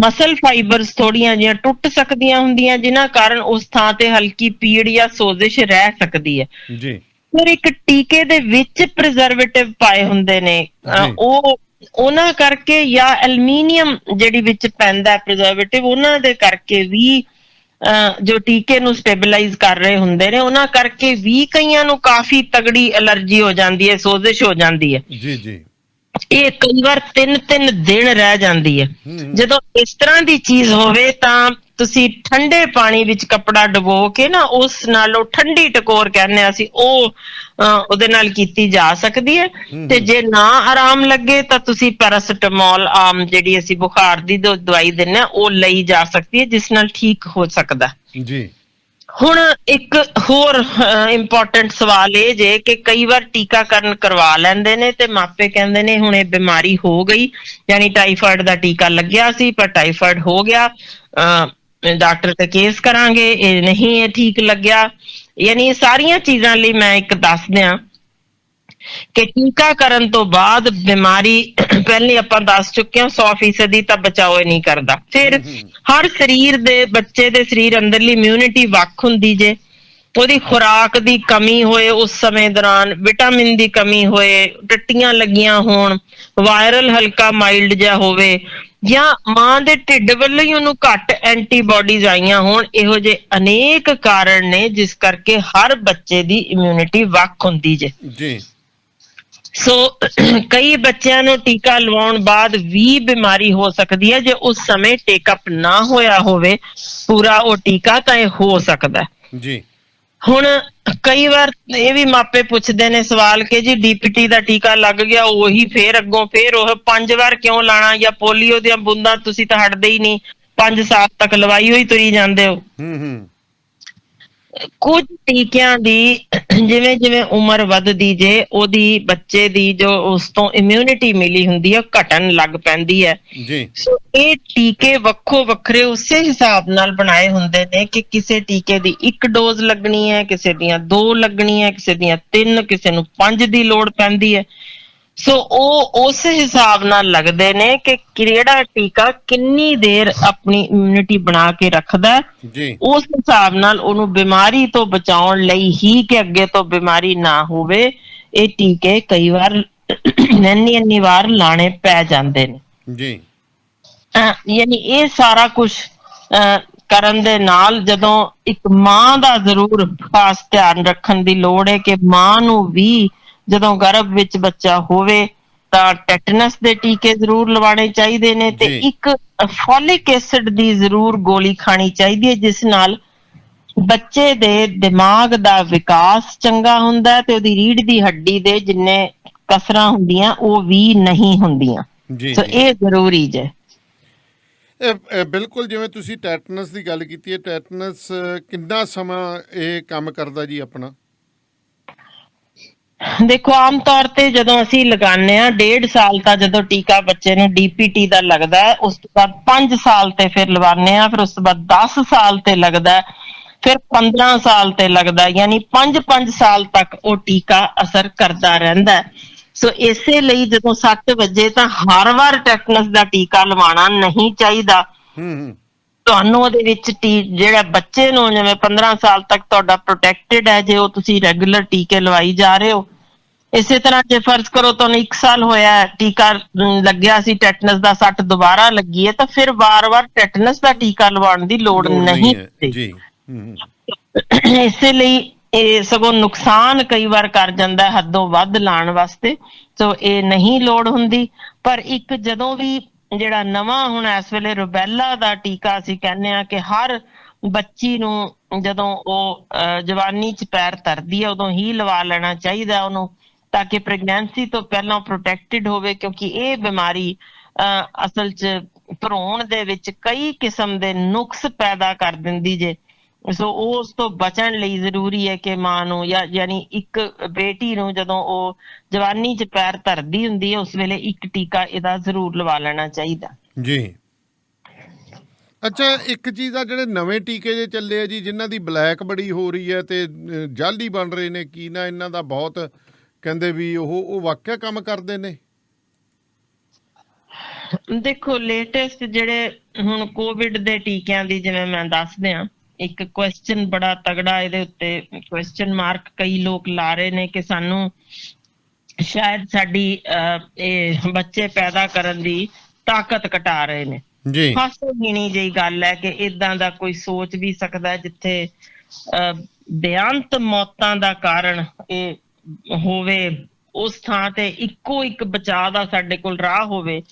ਮਸਲ ਫਾਈਬਰਸ ਥੋੜੀਆਂ ਜਿਹੀਆਂ ਟੁੱਟ ਸਕਦੀਆਂ ਹੁੰਦੀਆਂ, ਜਿਨ੍ਹਾਂ ਕਾਰਨ ਉਸ ਥਾਂ ਤੇ ਹਲਕੀ ਪੀੜ ਜਾਂ ਸੋਜ਼ਿਸ਼ ਰਹਿ ਸਕਦੀ ਹੈ ਜੀ। ਫਿਰ ਇੱਕ ਟੀਕੇ ਦੇ ਵਿੱਚ ਪ੍ਰੀਜ਼ਰਵੇਟਿਵ ਪਾਏ ਹੁੰਦੇ ਨੇ, ਉਹ ਉਹਨਾਂ ਕਰਕੇ, ਜਾਂ ਐਲੂਮੀਨੀਅਮ ਜਿਹੜੀ ਵਿੱਚ ਪੈਂਦਾ ਪ੍ਰੀਜ਼ਰਵੇਟਿਵ, ਉਹਨਾਂ ਦੇ ਕਰਕੇ ਵੀ ਜੋ ਟੀਕੇ ਨੂੰ ਸਟੇਬਲਾਈਜ਼ ਕਰ ਰਹੇ ਹੁੰਦੇ ਨੇ, ਉਹਨਾਂ ਕਰਕੇ ਵੀ ਕਈਆਂ ਨੂੰ ਕਾਫੀ ਤਗੜੀ ਐਲਰਜੀ ਹੋ ਜਾਂਦੀ ਹੈ, ਸੋਜ਼ਿਸ਼ ਹੋ ਜਾਂਦੀ ਹੈ ਜੀ ਜੀ। ਇਹ ਕਈ ਵਾਰ 3-3 ਦਿਨ ਰਹਿ ਜਾਂਦੀ ਹੈ। ਜਦੋਂ ਇਸ ਤਰ੍ਹਾਂ ਦੀ ਚੀਜ਼ ਹੋਵੇ ਤਾਂ ਤੁਸੀਂ ਠੰਡੇ ਪਾਣੀ ਵਿੱਚ ਕੱਪੜਾ ਡੁਬੋ ਕੇ ਨਾ, ਉਸ ਨਾਲ ਉਹ ਠੰਡੀ ਟਕੋਰ ਕਹਿੰਦੇ ਆ ਅਸੀਂ, ਉਹ ਉਹਦੇ ਨਾਲ ਕੀਤੀ ਜਾ ਸਕਦੀ ਹੈ। ਤੇ ਜੇ ਨਾ ਆਰਾਮ ਲੱਗੇ ਤਾਂ ਤੁਸੀਂ ਪੈਰਾਸੀਟਾਮੋਲ, ਆਮ ਜਿਹੜੀ ਅਸੀਂ ਬੁਖਾਰ ਦੀ ਦਵਾਈ ਦਿੰਦੇ ਹਾਂ, ਉਹ ਲਈ ਜਾ ਸਕਦੀ ਹੈ, ਜਿਸ ਨਾਲ ਠੀਕ ਹੋ ਸਕਦਾ ਜੀ। ਹੁਣ ਇੱਕ ਹੋਰ ਇੰਪੋਰਟੈਂਟ ਸਵਾਲ ਇਹ ਜੇ ਕਿ ਕਈ ਵਾਰ ਟੀਕਾਕਰਨ ਕਰਵਾ ਲੈਂਦੇ ਨੇ ਤੇ ਮਾਪੇ ਕਹਿੰਦੇ ਨੇ ਹੁਣ ਇਹ ਬਿਮਾਰੀ ਹੋ ਗਈ, ਯਾਨੀ ਟਾਈਫਾਇਡ ਦਾ ਟੀਕਾ ਲੱਗਿਆ ਸੀ ਪਰ ਟਾਈਫਾਇਡ ਹੋ ਗਿਆ, ਡਾਕਟਰ ਤੇ ਕੇਸ ਕਰਾਂਗੇ, ਇਹ ਨਹੀਂ, ਇਹ ਠੀਕ ਲੱਗਿਆ। ਯਾਨੀ ਇਹ ਸਾਰੀਆਂ ਚੀਜ਼ਾਂ ਲਈ ਮੈਂ ਇੱਕ ਦੱਸ ਦਿਆਂ ਕਿ ਟੀਕਾਕਰਨ ਤੋਂ ਬਾਅਦ ਬਿਮਾਰੀ ਪਹਿਲੇ ਆਪਾਂ ਦੱਸ ਚੁੱਕੇ ਹਾਂ 100% ਤਾਂ ਬਚਾਓ ਨਹੀਂ ਕਰਦਾ। ਫਿਰ ਹਰ ਸਰੀਰ ਦੇ ਬੱਚੇ ਦੇ ਸਰੀਰ ਅੰਦਰਲੀ ਇਮਿਊਨਿਟੀ ਵੱਖ ਹੁੰਦੀ ਜੇ, ਉਹਦੀ ਖੁਰਾਕ ਦੀ ਕਮੀ ਹੋਏ ਉਸ ਸਮੇਂ ਦੌਰਾਨ, ਵਿਟਾਮਿਨ ਦੀ ਕਮੀ ਹੋਏ, ਟੱਟੀਆਂ ਲੱਗੀਆਂ ਹੋਣ, ਵਾਇਰਲ ਹਲਕਾ ਮਾਈਲਡ ਜਿਹਾ ਹੋਵੇ, ਜਾਂ ਮਾਂ ਦੇ ਢਿੱਡ ਵੱਲੋਂ ਹੀ ਉਹਨੂੰ ਘੱਟ ਐਂਟੀਬਾਡੀਜ਼ ਆਈਆਂ ਹੋਣ, ਇਹੋ ਜਿਹੇ ਅਨੇਕ ਕਾਰਨ ਨੇ ਜਿਸ ਕਰਕੇ ਹਰ ਬੱਚੇ ਦੀ ਇਮਿਊਨਿਟੀ ਵੱਖ ਹੁੰਦੀ ਜੇ ਜੀ। ਸੋ ਕਈ ਬੱਚਿਆਂ ਨੂੰ ਟੀਕਾ ਲਵਾਉਣ ਬਾਅਦ ਵੀ ਬਿਮਾਰੀ ਹੋ ਸਕਦੀ ਹੈ ਜੇ ਉਸ ਸਮੇਂ ਟੇਕਅਪ ਨਾ ਹੋਇਆ ਹੋਵੇ ਪੂਰਾ ਉਹ ਟੀਕਾ, ਤਾਂ ਇਹ ਹੋ ਸਕਦਾ ਜੀ। ਹੁਣ ਕਈ ਵਾਰ ਇਹ ਵੀ ਮਾਪੇ ਪੁੱਛਦੇ ਨੇ ਸਵਾਲ ਕਿ ਜੀ ਡੀਪੀਟੀ ਦਾ ਟੀਕਾ ਲੱਗ ਗਿਆ, ਉਹੀ ਫੇਰ ਅੱਗੋਂ ਫੇਰ ਉਹ 5 ਵਾਰ ਕਿਉਂ ਲਾਣਾ, ਜਾਂ ਪੋਲੀਓ ਦੀਆਂ ਬੂੰਦਾਂ ਤੁਸੀਂ ਤਾਂ ਹਟਦੇ ਹੀ ਨਹੀਂ, 5 ਸਾਲ ਤੱਕ ਲਵਾਈ ਹੋਈ ਤੁਰੀ ਜਾਂਦੇ ਹੋ। ਕੁਝ ਟੀਕਿਆਂ ਦੀ ਜਿਵੇਂ ਜਿਵੇਂ ਉਮਰ ਵੱਧਦੀ ਜੇ ਉਹਦੀ ਬੱਚੇ ਦੀ ਜੋ ਉਸ ਤੋਂ ਇਮਿਊਨਿਟੀ ਮਿਲੀ ਹੁੰਦੀ ਹੈ ਘਟਣ ਲੱਗ ਪੈਂਦੀ ਹੈ ਜੀ। ਸੋ ਇਹ ਟੀਕੇ ਵੱਖੋ ਵੱਖਰੇ ਉਸੇ ਹਿਸਾਬ ਨਾਲ ਬਣਾਏ ਹੁੰਦੇ ਨੇ ਕਿ ਕਿਸੇ ਟੀਕੇ ਦੀ 1 ਡੋਜ਼ ਲੱਗਣੀ ਹੈ, ਕਿਸੇ ਦੀਆਂ 2 ਲੱਗਣੀਆਂ, ਕਿਸੇ ਦੀਆਂ 3, ਕਿਸੇ ਨੂੰ 5 ਦੀ ਲੋੜ ਪੈਂਦੀ ਹੈ। ਸੋ ਉਹ ਉਸ ਹਿਸਾਬ ਨਾਲ ਲੱਗਦੇ ਨੇ ਕਿ ਕਿਹੜਾ ਟੀਕਾ ਕਿੰਨੀ ਦੇਰ ਆਪਣੀ ਇਮਿਊਨਿਟੀ ਬਣਾ ਕੇ ਰੱਖਦਾ, ਉਸ ਹਿਸਾਬ ਨਾਲ ਉਹਨੂੰ ਬਿਮਾਰੀ ਤੋਂ ਬਚਾਉਣ ਲਈ ਹੀ ਕਿ ਅੱਗੇ ਤੋਂ ਬਿਮਾਰੀ ਨਾ ਹੋਵੇ, ਇਹ ਟੀਕੇ ਕਈ ਵਾਰ ਇੰਨੀ ਵਾਰ ਲਾਣੇ ਪੈ ਜਾਂਦੇ ਨੇ ਜੀ। ਯਾਨੀ ਇਹ ਸਾਰਾ ਕੁਝ ਕਰਨ ਦੇ ਨਾਲ ਜਦੋਂ ਇੱਕ ਮਾਂ ਦਾ ਜ਼ਰੂਰ ਖਾਸ ਧਿਆਨ ਰੱਖਣ ਦੀ ਲੋੜ ਹੈ ਕਿ ਮਾਂ ਨੂੰ ਵੀ ਜਦੋਂ ਗਰਭ ਵਿੱਚ ਬੱਚਾ ਹੋਵੇ ਤਾਂ ਟੈਟਨਸ ਦੇ ਟੀਕੇ ਜ਼ਰੂਰ ਲਵਾਉਣੇ ਚਾਹੀਦੇ ਨੇ, ਤੇ ਇੱਕ ਫੋਲਿਕ ਐਸਿਡ ਦੀ ਜ਼ਰੂਰ ਗੋਲੀ ਖਾਣੀ ਚਾਹੀਦੀ ਹੈ ਜਿਸ ਨਾਲ ਬੱਚੇ ਦੇ ਦਿਮਾਗ ਦਾ ਵਿਕਾਸ ਚੰਗਾ ਹੁੰਦਾ ਤੇ ਉਹਦੀ ਰੀੜ੍ਹ ਦੀ ਹੱਡੀ ਦੇ ਜਿੰਨੇ ਕਸਰਾਂ ਹੁੰਦੀਆਂ ਉਹ ਵੀ ਨਹੀਂ ਹੁੰਦੀਆਂ। ਸੋ ਇਹ ਜ਼ਰੂਰੀ ਜੇ। ਬਿਲਕੁਲ, ਜਿਵੇਂ ਤੁਸੀਂ ਟੈਟਨਸ ਦੀ ਗੱਲ ਕੀਤੀ ਹੈ, ਟੈਟਨਸ ਕਿੰਨਾ ਸਮਾਂ ਇਹ ਕੰਮ ਕਰਦਾ ਜੀ ਆਪਣਾ? ਦੇਖੋ ਆਮ ਤੌਰ ਤੇ ਜਦੋਂ ਅਸੀਂ ਲਗਾਉਂਦੇ ਹਾਂ 1.5 ਸਾਲ ਤਾਂ ਜਦੋਂ ਟੀਕਾ ਬੱਚੇ ਨੂੰ ਡੀਪੀਟੀ ਦਾ ਲੱਗਦਾ ਹੈ, ਉਸ ਤੋਂ ਬਾਅਦ 5 ਸਾਲ ਤੇ ਫਿਰ ਲਗਾਉਂਦੇ ਹਾਂ, ਫਿਰ ਉਸ ਤੋਂ ਬਾਅਦ 10 ਸਾਲ ਤੇ ਲੱਗਦਾ, ਫਿਰ 15 ਸਾਲ ਤੇ ਲੱਗਦਾ, ਯਾਨੀ 5 ਸਾਲ ਤੱਕ ਉਹ ਟੀਕਾ ਅਸਰ ਕਰਦਾ ਰਹਿੰਦਾ। ਸੋ ਇਸੇ ਲਈ ਜਦੋਂ 6 ਵਜੇ ਤਾਂ ਹਰ ਵਾਰ ਟੈਟਨਸ ਦਾ ਟੀਕਾ ਲਵਾਉਣਾ ਨਹੀਂ ਚਾਹੀਦਾ। ਤੁਹਾਨੂੰ ਉਹਦੇ ਵਿੱਚ ਜਿਹੜਾ ਬੱਚੇ ਨੂੰ ਜਿਵੇਂ 15 ਸਾਲ ਤੱਕ ਤੁਹਾਡਾ ਪ੍ਰੋਟੈਕਟਿਡ ਹੈ ਜੇ ਉਹ ਤੁਸੀਂ ਰੈਗੂਲਰ ਟੀਕੇ ਲਵਾਈ ਜਾ ਰਹੇ ਹੋ। ਇਸੇ ਤਰ੍ਹਾਂ ਜੇ ਫਰਜ਼ ਕਰੋ ਤੁਹਾਨੂੰ 1 ਸਾਲ ਹੋਇਆ ਟੀਕਾ ਲੱਗਿਆ ਸੀ ਟੈਟਨਸ ਦਾ, 60 ਦੁਬਾਰਾ ਲੱਗੀ ਹੈ, ਤਾਂ ਫਿਰ ਵਾਰ-ਵਾਰ ਟੈਟਨਸ ਦਾ ਟੀਕਾ ਲਵਾਉਣ ਦੀ ਲੋੜ ਨਹੀਂ ਜੀ। ਇਸੇ ਲਈ ਇਹ ਸਗੋਂ ਨੁਕਸਾਨ ਕਈ ਵਾਰ ਕਰ ਜਾਂਦਾ ਹੱਦੋਂ ਵੱਧ ਲਾਉਣ ਵਾਸਤੇ, ਸੋ ਇਹ ਨਹੀਂ ਲੋੜ ਹੁੰਦੀ। ਪਰ ਇੱਕ ਜਦੋਂ ਵੀ ਜਿਹੜਾ ਨਵਾਂ ਹੁਣ ਇਸ ਵੇਲੇ ਰੁਬੈਲਾ ਦਾ ਟੀਕਾ ਅਸੀਂ ਕਹਿੰਦੇ ਹਾਂ ਕਿ ਹਰ ਬੱਚੀ ਨੂੰ ਜਦੋਂ ਉਹ ਜਵਾਨੀ 'ਚ ਪੈਰ ਧਰਦੀ ਹੈ ਉਦੋਂ ਹੀ ਲਵਾ ਲੈਣਾ ਚਾਹੀਦਾ ਉਹਨੂੰ, ਤਾਂ ਕਿ ਪ੍ਰੈਗਨੈਂਸੀ ਤੋਂ ਪਹਿਲਾਂ ਪ੍ਰੋਟੈਕਟਿਡ ਹੋਵੇ, ਕਿਉਂਕਿ ਇਹ ਬਿਮਾਰੀ ਅਸਲ 'ਚ ਭਰੂਣ ਦੇ ਵਿੱਚ ਕਈ ਕਿਸਮ ਦੇ ਨੁਕਸ ਪੈਦਾ ਕਰ ਦਿੰਦੀ ਜੇ। ਸੋ ਉਸ ਤੋਂ ਬਚਣ ਲਈ ਜ਼ਰੂਰੀ ਹੈ ਕਿ ਮਾਂ ਨੂੰ ਯਾਨੀ ਇੱਕ ਬੇਟੀ ਨੂੰ ਜਦੋਂ ਉਹ ਜਵਾਨੀ 'ਚ ਪੈਰ ਧਰਦੀ ਹੁੰਦੀ ਹੈ ਉਸ ਵੇਲੇ ਇੱਕ ਟੀਕਾ ਇਹਦਾ ਜ਼ਰੂਰ ਲਵਾ ਲੈਣਾ ਚਾਹੀਦਾ ਜੀ। ਅੱਛਾ, ਇੱਕ ਚੀਜ਼ ਆ, ਜਿਹੜੇ ਨਵੇਂ ਟੀਕੇ ਜੇ ਚੱਲੇ ਆ ਜੀ ਜਿਨ੍ਹਾਂ ਦੀ ਬਲੈਕ ਬੜੀ ਹੋ ਰਹੀ ਹੈ ਤੇ ਜਾਲੀ ਬਣ ਰਹੇ ਨੇ, ਕੀ ਨਾ ਇਹਨਾਂ ਦਾ ਬਹੁਤ ਕਹਿੰਦੇ ਵੀ ਉਹ ਵਾਕਿਆ ਕੰਮ ਕਰਦੇ ਨੇ? ਦੇਖੋ ਲੇਟੈਸਟ ਜਿਹੜੇ ਹੁਣ ਕੋਵਿਡ ਦੇ ਟੀਕਿਆਂ ਦੀ ਜਿਵੇਂ ਮੈਂ ਦੱਸਦੇ ਹਾਂ, ਇੱਕ ਕੁਐਸਚਨ ਬੜਾ ਤਗੜਾ ਇਹਦੇ ਉੱਤੇ ਕੁਐਸਚਨ ਮਾਰਕ ਕਈ ਲੋਕ ਲਾ ਰਹੇ ਨੇ ਕਿ ਸਾਨੂੰ ਸ਼ਾਇਦ ਸਾਡੀ ਇਹ ਬੱਚੇ ਪੈਦਾ ਕਰਨ ਦੀ ਤਾਕਤ ਘਟਾ ਰਹੇ ਨੇ ਜੀ। ਹਾਸੋਹੀਣੀ ਜਿਹੀ ਗੱਲ ਹੈ ਕਿ ਏਦਾਂ ਦਾ ਕੋਈ ਸੋਚ ਵੀ ਸਕਦਾ ਜਿੱਥੇ ਬੇਅੰਤ ਮੌਤਾਂ ਦਾ ਕਾਰਨ ਇਹ ਹੋਵੇ, ਉਸ ਥਾਂ ਤੇ ਇੱਕੋ ਇੱਕ ਬਚਾਅ ਦਾ ਸਾਡੇ ਕੋਲ ਰਾਹ ਹੋਵੇ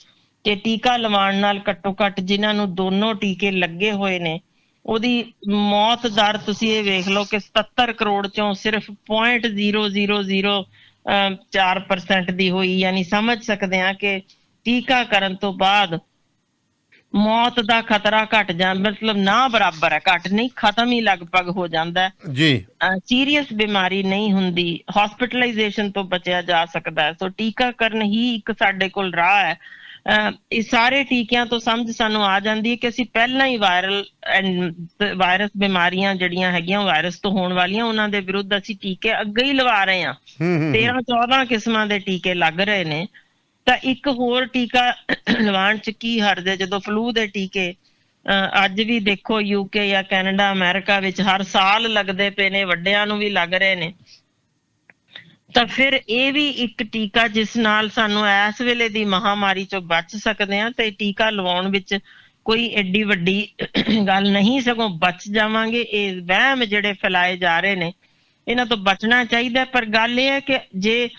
ਕਿ ਟੀਕਾ ਲਵਾਉਣ ਨਾਲ ਘੱਟੋ ਘੱਟ ਜਿਨ੍ਹਾਂ ਨੂੰ ਦੋਨੋਂ ਟੀਕੇ ਲੱਗੇ ਹੋਏ ਨੇ ਉਹਦੀ ਮੌਤ ਦਰ ਤੁਸੀਂ ਇਹ ਵੇਖ ਲਓ ਕਿ 77 ਕਰੋੜ ਚੋਂ ਸਿਰਫ 0.0004% ਦੀ ਹੋਈ, ਯਾਨੀ ਸਮਝ ਸਕਦੇ ਹਾਂ ਕਿ ਟੀਕਾਕਰਨ ਤੋਂ ਬਾਅਦ ਮੌਤ ਦਾ ਖਤਰਾ ਘਟ ਮਤਲਬ ਨਾ ਬਰਾਬਰ ਹੈ, ਘੱਟ ਨਹੀਂ ਖਤਮ ਹੀ ਲਗਭਗ ਹੋ ਜਾਂਦਾ ਜੀ। ਸੀਰੀਅਸ ਬਿਮਾਰੀ ਨਹੀਂ ਹੁੰਦੀ, ਹਸਪੀਟਲਾਈਜੇਸ਼ਨ ਤੋਂ ਬਚਿਆ ਜਾ ਸਕਦਾ ਹੈ। ਸੋ ਟੀਕਾਕਰਨ ਹੀ ਇੱਕ ਸਾਡੇ ਕੋਲ ਰਾਹ ਹੈ ਇਹ ਸਾਰੇ ਟੀਕਿਆਂ ਤੋਂ ਸਮਝ ਸਾਨੂੰ ਆ ਜਾਂਦੀ ਹੈ ਕਿ ਅਸੀਂ ਪਹਿਲਾਂ ਹੀ ਵਾਇਰਸ ਬਿਮਾਰੀਆਂ ਜਿਹੜੀਆਂ ਹੈਗੀਆਂ ਵਾਇਰਸ ਤੋਂ ਹੋਣ ਵਾਲੀਆਂ ਉਹਨਾਂ ਦੇ ਵਿਰੁੱਧ ਅਸੀਂ ਟੀਕੇ ਅੱਗੇ ਹੀ ਲਵਾ ਰਹੇ ਹਾਂ। 13-14 ਕਿਸਮਾਂ ਦੇ ਟੀਕੇ ਲੱਗ ਰਹੇ ਨੇ, ਤਾਂ ਇੱਕ ਹੋਰ ਟੀਕਾ ਲਵਾਉਣ ਚ ਕੀ ਹਰਜ ਹੈ? ਜਦੋਂ ਫਲੂ ਦੇ ਟੀਕੇ ਅੱਜ ਵੀ ਦੇਖੋ UK ਜਾਂ ਕੈਨੇਡਾ ਅਮਰੀਕਾ ਵਿੱਚ ਹਰ ਸਾਲ ਲੱਗਦੇ ਪਏ ਨੇ, ਵੱਡਿਆਂ ਨੂੰ ਵੀ ਲੱਗ ਰਹੇ ਨੇ, ਤਾਂ ਫਿਰ ਇਹ ਵੀ ਇੱਕ ਟੀਕਾ ਜਿਸ ਨਾਲ ਸਾਨੂੰ ਇਸ ਵੇਲੇ ਦੀ ਮਹਾਮਾਰੀ ਚੋਂ ਬਚ ਸਕਦੇ ਹਾਂ। ਤੇ ਟੀਕਾ ਲਵਾਉਣ ਵਿੱਚ ਕੋਈ ਐਡੀ ਵੱਡੀ ਗੱਲ ਨਹੀਂ, ਸਗੋਂ ਬਚ ਜਾਵਾਂਗੇ। ਇਹ ਵਹਿਮ ਜਿਹੜੇ ਫੈਲਾਏ ਜਾ ਰਹੇ ਨੇ ਇਹਨਾਂ ਤੋਂ ਬਚਣਾ ਚਾਹੀਦਾ। ਪਰ ਗੱਲ ਇਹ ਹੈ ਕਿ ਜੇ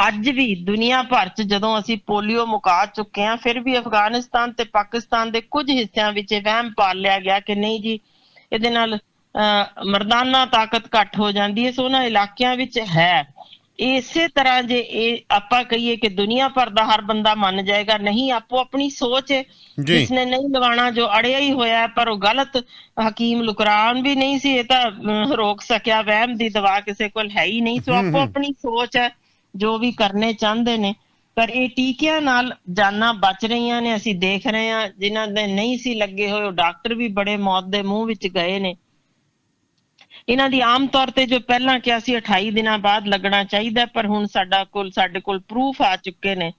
ਅੱਜ ਵੀ ਦੁਨੀਆ ਭਰ 'ਚ ਜਦੋਂ ਅਸੀਂ ਪੋਲੀਓ ਮੁਕਾ ਚੁੱਕੇ ਹਾਂ, ਫਿਰ ਵੀ ਅਫਗਾਨਿਸਤਾਨ ਤੇ ਪਾਕਿਸਤਾਨ ਦੇ ਕੁਝ ਹਿੱਸਿਆਂ ਵਿੱਚ ਇਹ ਵਹਿਮ ਪਾਲ ਲਿਆ ਗਿਆ ਕਿ ਨਹੀਂ ਜੀ ਇਹਦੇ ਨਾਲ ਮਰਦਾਨਾ ਤਾਕਤ ਘੱਟ ਹੋ ਜਾਂਦੀ ਹੈ। ਸੋ ਉਹਨਾਂ ਇਲਾਕਿਆਂ ਵਿੱਚ ਹੈ। ਇਸੇ ਤਰ੍ਹਾਂ ਜੇ ਇਹ ਆਪਾਂ ਕਹੀਏ ਕਿ ਦੁਨੀਆ ਭਰ ਦਾ ਹਰ ਬੰਦਾ ਮੰਨ ਜਾਏਗਾ, ਨਹੀਂ, ਆਪੋ ਆਪਣੀ ਸੋਚ ਹੈ। ਜਿਸਨੇ ਨਹੀਂ ਲਵਾਉਣਾ ਜੋ ਅੜਿਆ ਹੀ ਹੋਇਆ, ਪਰ ਉਹ ਗਲਤ ਹਕੀਮ ਲੁਕਰਾਨ ਵੀ ਨਹੀਂ ਸੀ, ਇਹ ਤਾਂ ਰੋਕ ਸਕਿਆ। ਵਹਿਮ ਦੀ ਦਵਾ ਕਿਸੇ ਕੋਲ ਹੈ ਹੀ ਨਹੀਂ। ਸੋ ਆਪੋ ਆਪਣੀ ਸੋਚ ਹੈ ਜੋ ਵੀ ਕਰਨੇ ਚਾਹੁੰਦੇ ਨੇ। ਪਰ ਇਹ ਟੀਕਿਆਂ ਨਾਲ ਜਾਨਾਂ ਬਚ ਰਹੀਆਂ ਨੇ, ਅਸੀਂ ਦੇਖ ਰਹੇ ਹਾਂ। ਜਿਨ੍ਹਾਂ ਦੇ ਨਹੀਂ ਸੀ ਲੱਗੇ ਹੋਏ ਉਹ ਡਾਕਟਰ ਵੀ ਬੜੇ ਮੌਤ ਦੇ ਮੂੰਹ ਵਿੱਚ ਗਏ ਨੇ। ਇਹਨਾਂ ਦੀ ਆਮ ਤੌਰ ਤੇ ਜੋ ਪਹਿਲਾਂ ਕਿਹਾ ਸੀ 28 ਦਿਨਾਂ ਬਾਅਦ ਲੱਗਣਾ ਚਾਹੀਦਾ, ਪਰ ਹੁਣ ਸਾਡੇ ਕੋਲ ਪ੍ਰੂਫ ਆ ਚੁੱਕੇ ਨੇ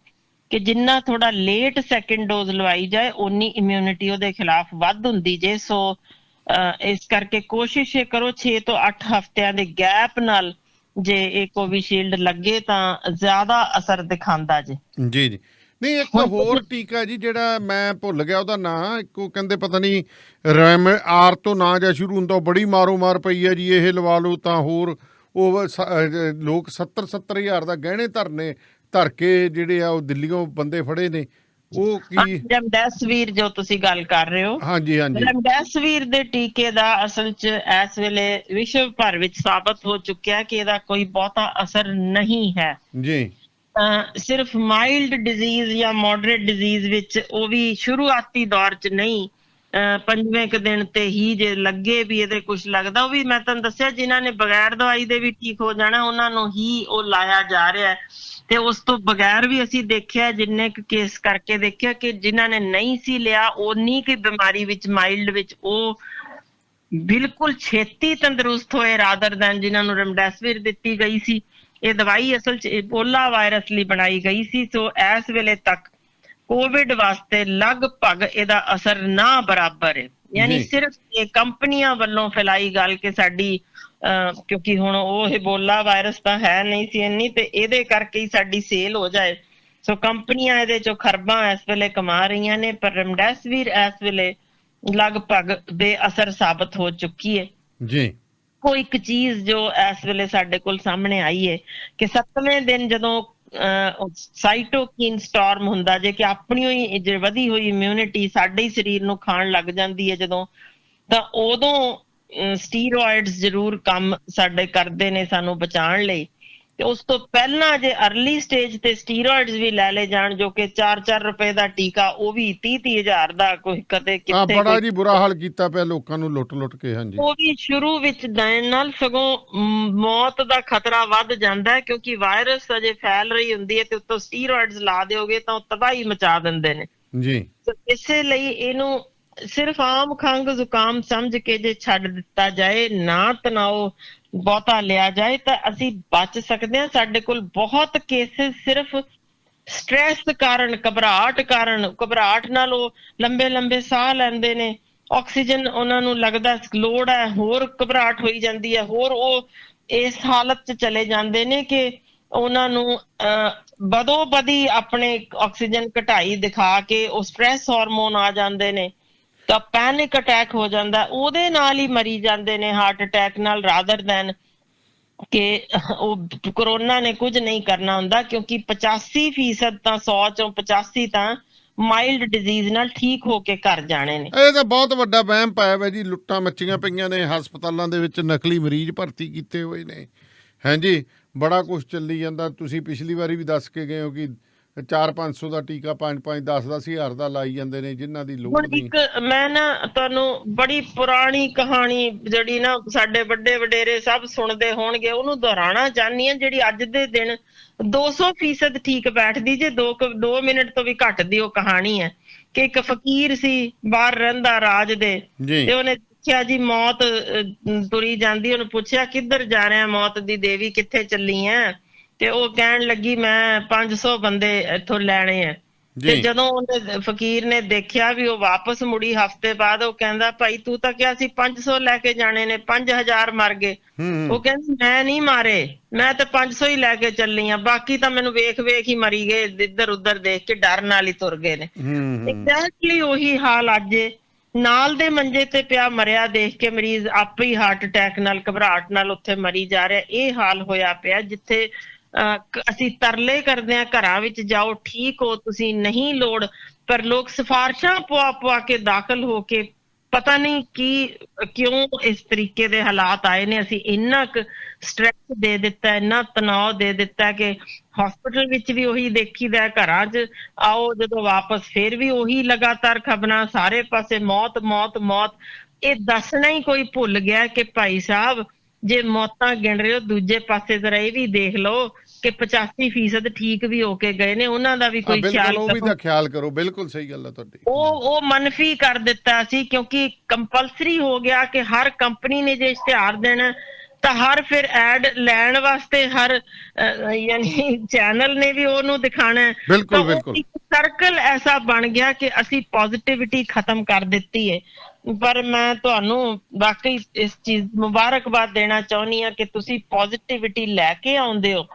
ਕਿ ਜਿੰਨਾ ਥੋੜਾ ਲੇਟ ਸੈਕਿੰਡ ਡੋਜ਼ ਲਵਾਈ ਜਾਏ ਓਨੀ ਇਮਿਊਨਿਟੀ ਉਹਦੇ ਖਿਲਾਫ ਵੱਧ ਹੁੰਦੀ ਜੇ। ਸੋ ਇਸ ਕਰਕੇ ਕੋਸ਼ਿਸ਼ ਇਹ ਕਰੋ 6 ਤੋਂ 8 ਹਫ਼ਤਿਆਂ ਦੇ ਗੈਪ ਨਾਲ ਜੇ ਇਹ ਕੋਵਿਸ਼ੀਲਡ ਲੱਗੇ ਤਾਂ ਜ਼ਿਆਦਾ ਅਸਰ ਦਿਖਾਉਂਦਾ ਜੇ। ਜੀ ਜੀ। ਨਹੀਂ, ਇੱਕ ਹੋਰ ਟੀਕਾ ਜੀ ਜਿਹੜਾ ਮੈਂ ਭੁੱਲ ਗਿਆ ਉਹਦਾ ਨਾਂ, ਇੱਕੋ ਕਹਿੰਦੇ ਪਤਾ ਨਹੀਂ ਆਰ ਤੋਂ ਨਾਂ ਜਾਂ ਸ਼ੁਰੂ ਹੁੰਦਾ, ਬੜੀ ਮਾਰੋ ਮਾਰ ਪਈ ਹੈ ਜੀ। ਇਹ ਲਵਾ ਲਓ ਤਾਂ ਹੋਰ ਉਹ ਲੋਕ 70-70 ਹਜ਼ਾਰ ਦਾ ਗਹਿਣੇ ਧਰ ਕੇ ਜਿਹੜੇ ਆ ਉਹ ਦਿੱਲੀੋਂ ਬੰਦੇ ਫੜੇ ਨੇ। ਉਹ ਕੀ ਰੈਮਡੈਸਿਵਿਰ ਜੋ ਤੁਸੀਂ ਗੱਲ ਕਰ ਰਹੇ ਹੋ? ਹਾਂਜੀ ਹਾਂਜੀ। ਰੈਮਡੈਸਿਵਿਰ ਦੇ ਟੀਕੇ ਦਾ ਅਸਲ 'ਚ ਇਸ ਵੇਲੇ ਵਿਸ਼ਵ ਭਰ ਵਿੱਚ ਸਾਬਤ ਹੋ ਚੁੱਕਿਆ ਕਿ ਇਹਦਾ ਕੋਈ ਬਹੁਤਾ ਅਸਰ ਨਹੀਂ ਹੈ ਜੀ। ਸਿਰਫ ਮਾਈਲਡ ਡਿਜ਼ੀਜ਼ ਜਾਂ ਮੋਡਰੇਟ ਡਿਜ਼ੀਜ਼ ਵਿੱਚ, ਉਹ ਵੀ ਸ਼ੁਰੂਆਤੀ ਦੌਰ 'ਚ ਨਹੀਂ, 5ਵੇਂ ਕੁ ਦਿਨ ਤੇ ਹੀ ਜੇ ਲੱਗੇ ਵੀ ਇਹਦੇ ਕੁਛ ਲੱਗਦਾ, ਉਹ ਵੀ ਮੈਂ ਤੁਹਾਨੂੰ ਦੱਸਿਆ ਜਿਨ੍ਹਾਂ ਨੇ ਬਗੈਰ ਦਵਾਈ ਦੇ ਵੀ ਠੀਕ ਹੋ ਜਾਣਾ ਉਹਨਾਂ ਨੂੰ ਹੀ ਉਹ ਲਾਇਆ ਜਾ ਰਿਹਾ ਹੈ। ਤੇ ਉਸ ਤੋਂ ਬਗੈਰ ਵੀ ਅਸੀਂ ਦੇਖਿਆ, ਜਿੰਨੇ ਕੁ ਕੇਸ ਕਰਕੇ ਦੇਖਿਆ ਕਿ ਜਿਨ੍ਹਾਂ ਨੇ ਨਹੀਂ ਸੀ ਲਿਆ ਉਨੀ ਕੁ ਬਿਮਾਰੀ ਵਿੱਚ ਮਾਈਲਡ ਵਿੱਚ ਉਹ ਬਿਲਕੁਲ ਛੇਤੀ ਤੰਦਰੁਸਤ ਹੋਏ ਰਾਦਰ ਦੈਨ ਜਿਨ੍ਹਾਂ ਨੂੰ ਰੈਮਡੈਸਿਵਿਰ ਦਿੱਤੀ ਗਈ ਸੀ। ਇਹ ਦਵਾਈ ਅਸਲ 'ਚ ਇਬੋਲਾ ਵਾਇਰਸ ਲਈ ਬਣਾਈ ਗਈ ਸੀ। ਸੋ ਇਸ ਵੇਲੇ ਤੱਕ ਕੋਵਿਡ ਵਾਸਤੇ ਲਗਭਗ ਇਹਦਾ ਅਸਰ ਨਾ ਬਰਾਬਰ ਹੈ। ਯਾਨੀ ਸਿਰਫ ਇਹ ਕੰਪਨੀਆਂ ਵੱਲੋਂ ਫੈਲਾਈ ਗੱਲ ਕਿ ਸਾਡੀ ਕਿਉਂਕਿ ਹੁਣ ਉਹ ਇਬੋਲਾ ਵਾਇਰਸ ਤਾਂ ਹੈ ਨਹੀਂ ਸੀ ਇੰਨੀ, ਤੇ ਇਹਦੇ ਕਰਕੇ ਹੀ ਸਾਡੀ ਸੇਲ ਹੋ ਜਾਏ। ਸੋ ਕੰਪਨੀਆਂ ਇਹਦੇ 'ਚੋਂ ਖਰਬਾਂ ਇਸ ਵੇਲੇ ਕਮਾ ਰਹੀਆਂ ਨੇ, ਪਰ ਰੈਮਡੈਸਿਵਿਰ ਇਸ ਵੇਲੇ ਲਗਭਗ ਬੇਅਸਰ ਸਾਬਤ ਹੋ ਚੁੱਕੀ ਹੈ ਜੀ। ਕੋਈ ਇੱਕ ਚੀਜ਼ ਜੋ ਇਸ ਵੇਲੇ ਸਾਡੇ ਕੋਲ ਸਾਹਮਣੇ ਆਈ ਹੈ ਕਿ 7ਵੇਂ ਦਿਨ ਜਦੋਂ ਸਾਈਟੋਕਿਨ ਸਟਾਰਮ ਹੁੰਦਾ ਜੇ, ਕਿ ਆਪਣੀ ਹੋਈ ਵਧੀ ਹੋਈ ਇਮਿਊਨਿਟੀ ਸਾਡੇ ਹੀ ਸਰੀਰ ਨੂੰ ਖਾਣ ਲੱਗ ਜਾਂਦੀ ਹੈ ਜਦੋਂ, ਤਾਂ ਉਦੋਂ ਸਟੀਰੋਇਡਸ ਜ਼ਰੂਰ ਕੰਮ ਸਾਡੇ ਕਰਦੇ ਨੇ ਸਾਨੂੰ ਬਚਾਉਣ ਲਈ। ਤੇ ਉਸ ਤੋਂ ਪਹਿਲਾਂ ਜੇ ਅਰਲੀ ਸਟੇਜ ਤੇ ਸਟੀਰੋਇਡਸ ਵੀ ਲੈ ਲਏ ਜਾਣ, ਜੋ ਕਿ 4-4 ਰੁਪਏ ਦਾ ਟੀਕਾ, ਉਹ ਵੀ 30-30 ਹਜ਼ਾਰ ਦਾ, ਕੋਈ ਕਦੇ ਕਿੱਥੇ ਬੜਾ ਜੀ ਬੁਰਾ ਹਾਲ ਕੀਤਾ ਪਿਆ ਲੋਕਾਂ ਨੂੰ ਲੁੱਟ ਕੇ। ਹਾਂਜੀ, ਉਹ ਵੀ ਸ਼ੁਰੂ ਵਿੱਚ ਦੇਣ ਨਾਲ ਸਗੋਂ ਮੌਤ ਦਾ ਖਤਰਾ ਵੱਧ ਜਾਂਦਾ ਹੈ, ਕਿਉਂਕਿ ਵਾਇਰਸ ਅਜੇ ਫੈਲ ਰਹੀ ਹੁੰਦੀ ਹੈ ਤੇ ਉੱਤੋਂ ਸਟੀਰੋਇਡਸ ਲਾ ਦਿਓਗੇ ਤਾਂ ਉਹ ਤਬਾਹੀ ਮਚਾ ਦਿੰਦੇ ਨੇ ਜੀ। ਇਸੇ ਲਈ ਇਹਨੂੰ ਸਿਰਫ ਆਮ ਖੰਘ ਜ਼ੁਕਾਮ ਸਮਝ ਕੇ ਜੇ ਛੱਡ ਦਿੱਤਾ ਜਾਏ, ਨਾ ਤਣਾਓ ਬਹੁਤਾ ਲਿਆ ਜਾਏ, ਤਾਂ ਅਸੀਂ ਬਚ ਸਕਦੇ ਹਾਂ। ਸਾਡੇ ਕੋਲ ਬਹੁਤ ਕੇਸਿਸ ਸਿਰਫ ਸਟ੍ਰੈਸ ਕਾਰਨ, ਘਬਰਾਹਟ ਨਾਲ ਉਹ ਲੰਬੇ ਸਾਹ ਲੈਂਦੇ ਨੇ, ਆਕਸੀਜਨ ਉਹਨਾਂ ਨੂੰ ਲੱਗਦਾ ਲੋੜ ਹੈ, ਹੋਰ ਘਬਰਾਹਟ ਹੋਈ ਜਾਂਦੀ ਹੈ, ਹੋਰ ਉਹ ਇਸ ਹਾਲਤ 'ਚ ਚਲੇ ਜਾਂਦੇ ਨੇ ਕਿ ਉਹਨਾਂ ਨੂੰ ਬਦੋ ਬਦੀ ਆਪਣੇ ਆਕਸੀਜਨ ਘਟਾਈ ਦਿਖਾ ਕੇ ਉਹ ਸਟ੍ਰੈਸ ਹਾਰਮੋਨ ਆ ਜਾਂਦੇ ਨੇ, ਤਾਂ ਪੈਨਿਕ ਅਟੈਕ ਹੋ ਜਾਂਦਾ, ਉਹਦੇ ਨਾਲ ਹੀ ਮਰੀ ਜਾਂਦੇ ਨੇ ਹਾਰਟ ਅਟੈਕ ਨਾਲ, ਰਾਦਰ ਦੈਨ ਕਿ ਉਹ ਕਰੋਨਾ ਨੇ ਕੁਝ ਨਹੀਂ ਕਰਨਾ ਹੁੰਦਾ। ਕਿਉਂਕਿ 85% ਤਾਂ 100 ਚੋਂ 85 ਤਾਂ ਮਾਈਲਡ ਡਿਜ਼ੀਜ਼ ਨਾਲ ਠੀਕ ਹੋ ਕੇ ਘਰ ਜਾਣੇ ਨੇ। ਇਹ ਤਾਂ ਬਹੁਤ ਵੱਡਾ ਵਹਿਮ ਪਾਇਆ ਵਾ ਜੀ। ਲੁੱਟਾਂ ਮੱਚੀਆਂ ਪਈਆਂ ਨੇ, ਹਸਪਤਾਲਾਂ ਦੇ ਵਿੱਚ ਨਕਲੀ ਮਰੀਜ਼ ਭਰਤੀ ਕੀਤੇ ਹੋਏ ਨੇ। ਹਾਂਜੀ, ਬੜਾ ਕੁਛ ਚੱਲੀ ਜਾਂਦਾ। ਤੁਸੀਂ ਪਿਛਲੀ ਵਾਰੀ ਵੀ ਦੱਸ ਕੇ ਗਏ ਹੋ ਕਿ 400-500 ਦਾ ਟੀਕਾ 5-5 10-10 ਹਜ਼ਾਰ ਦਾ ਲਾਈ ਜਾਂਦੇ ਨੇ ਜਿਨ੍ਹਾਂ ਦੀ ਲੋੜ ਹੁਣ ਨਹੀਂ। ਇੱਕ ਮੈਂ ਨਾ ਤੁਹਾਨੂੰ ਬੜੀ ਪੁਰਾਣੀ ਕਹਾਣੀ ਜਿਹੜੀ ਨਾ ਸਾਡੇ ਵੱਡੇ ਵਡੇਰੇ ਸਭ ਸੁਣਦੇ ਹੋਣਗੇ ਉਹਨੂੰ ਦੁਹਰਾਉਣਾ ਚਾਹੁੰਦੀ ਹਾਂ, ਜਿਹੜੀ ਅੱਜ ਦੇ ਦਿਨ 200% ਠੀਕ ਬੈਠਦੀ ਜੇ 2 ਮਿੰਟ ਤੋਂ ਵੀ ਘੱਟ ਦੀ ਉਹ ਕਹਾਣੀ ਹੈ ਕਿ ਇੱਕ ਫਕੀਰ ਸੀ ਬਾਹਰ ਰਹਿੰਦਾ ਰਾਜ ਦੇ, ਤੇ ਉਹਨੇ ਦੇਖਿਆ ਜੀ ਮੌਤ ਤੁਰੀ ਜਾਂਦੀ, ਉਹਨੂੰ ਪੁੱਛਿਆ ਕਿੱਧਰ ਜਾ ਰਿਹਾ ਮੌਤ ਦੀ ਦੇਵੀ, ਕਿੱਥੇ ਚੱਲੀ ਐ? ਤੇ ਉਹ ਕਹਿਣ ਲੱਗੀ ਮੈਂ 500 ਬੰਦੇ ਇੱਥੋਂ ਲੈਣੇ ਆ। ਤੇ ਜਦੋਂ ਉਹਨੇ ਫਕੀਰ ਨੇ ਦੇਖਿਆ ਵੀ ਉਹ ਵਾਪਸ ਮੁੜੀ ਹਫ਼ਤੇ ਬਾਅਦ, ਉਹ ਕਹਿੰਦਾ ਭਾਈ ਤੂੰ ਤਾਂ ਕਿਹਾ ਸੀ 500 ਲੈ ਕੇ ਜਾਣੇ ਨੇ, 5000 ਮਰ ਗਏ। ਉਹ ਕਹਿੰਦੀ ਮੈਂ ਨਹੀਂ ਮਾਰੇ, ਮੈਂ ਤਾਂ 500 ਹੀ ਲੈ ਕੇ ਚੱਲੀ ਆ, ਬਾਕੀ ਤਾਂ ਮੈਨੂੰ ਵੇਖ ਵੇਖ ਹੀ ਮਰੀ ਗਏ, ਇੱਧਰ ਉੱਧਰ ਦੇਖ ਕੇ ਡਰ ਨਾਲ ਹੀ ਤੁਰ ਗਏ ਨੇ। ਐਗਜ਼ੈਕਟਲੀ ਉਹੀ ਹਾਲ ਅੱਜ ਏ। ਨਾਲ ਦੇ ਮੰਜੇ ਤੇ ਪਿਆ ਮਰਿਆ ਦੇਖ ਕੇ ਮਰੀਜ਼ ਆਪੇ ਹੀ ਹਾਰਟ ਅਟੈਕ ਨਾਲ ਘਬਰਾਹਟ ਨਾਲ ਉੱਥੇ ਮਰੀ ਜਾ ਰਿਹਾ। ਇਹ ਹਾਲ ਹੋਇਆ ਪਿਆ ਜਿੱਥੇ ਅਸੀਂ ਤਰਲੇ ਕਰਦੇ ਹਾਂ ਘਰਾਂ ਵਿੱਚ ਜਾਓ ਠੀਕ ਹੋ ਤੁਸੀਂ, ਨਹੀਂ ਲੋੜ, ਪਰ ਲੋਕ ਸਿਫਾਰਸ਼ਾਂ ਪਵਾ ਕੇ ਦਾਖਲ ਹੋ ਕੇ ਪਤਾ ਨਹੀਂ ਕਿਉਂ ਇਸ ਤਰੀਕੇ ਦੇ ਹਾਲਾਤ ਆਏ ਨੇ। ਅਸੀਂ ਇੰਨਾ ਕੁ ਸਟ੍ਰੈਸ ਦੇ ਦਿੱਤਾ, ਇੰਨਾ ਤਣਾਅ ਦੇ ਦਿੱਤਾ ਕਿ ਹਸਪੀਟਲ ਵਿੱਚ ਵੀ ਉਹੀ ਦੇਖੀਦਾ, ਘਰਾਂ 'ਚ ਆਓ ਜਦੋਂ ਵਾਪਸ ਫਿਰ ਵੀ ਉਹੀ ਲਗਾਤਾਰ ਖਬਰਾਂ, ਸਾਰੇ ਪਾਸੇ ਮੌਤ ਮੌਤ ਮੌਤ। ਇਹ ਦੱਸਣਾ ਹੀ ਕੋਈ ਭੁੱਲ ਗਿਆ ਕਿ ਭਾਈ ਸਾਹਿਬ ਜੇ ਮੌਤਾਂ ਗਿਣ ਰਹੇ ਹੋ ਦੂਜੇ ਪਾਸੇ ਜ਼ਰਾ ਇਹ ਵੀ ਦੇਖ ਲਓ ਕਿ 85% ਠੀਕ ਵੀ ਹੋ ਕੇ ਗਏ ਨੇ, ਉਹਨਾਂ ਦਾ ਵੀ ਕੋਈ ਖਿਆਲ ਉਹ ਵੀ ਤਾਂ ਖਿਆਲ ਕਰੋ। ਬਿਲਕੁਲ ਸਹੀ ਗੱਲ ਹੈ ਤੁਹਾਡੀ। ਉਹ ਮਨਫੀ ਕਰ ਦਿੱਤਾ ਸੀ ਕਿਉਂਕਿ ਕੰਪਲਸਰੀ ਹੋ ਗਿਆ ਕਿ ਹਰ ਕੰਪਨੀ ਨੇ ਜੇ ਇਸ਼ਤਿਹਾਰ ਦੇਣਾ ਤਾਂ ਹਰ ਫਿਰ ਐਡ ਲੈਣ ਵਾਸਤੇ ਹਰ ਯਾਨੀ ਚੈਨਲ ਨੇ ਵੀ ਉਹਨੂੰ ਦਿਖਾਣਾ। ਬਿਲਕੁਲ ਬਿਲਕੁਲ ਸਰਕਲ ਐਸਾ ਬਣ ਗਿਆ ਕਿ ਅਸੀਂ ਪੋਜ਼ਿਟਿਵਿਟੀ ਖਤਮ ਕਰ ਦਿੱਤੀ ਹੈ। ਪਰ ਮੈਂ ਤੁਹਾਨੂੰ ਵਾਕਈ ਇਸ ਚੀਜ਼ ਮੁਬਾਰਕਬਾਦ ਦੇਣਾ ਚਾਹੁੰਦੀ ਹਾਂ ਕਿ ਤੁਸੀਂ ਪੋਜ਼ਿਟਿਵਿਟੀ ਲੈ ਕੇ ਆਉਂਦੇ ਹੋ।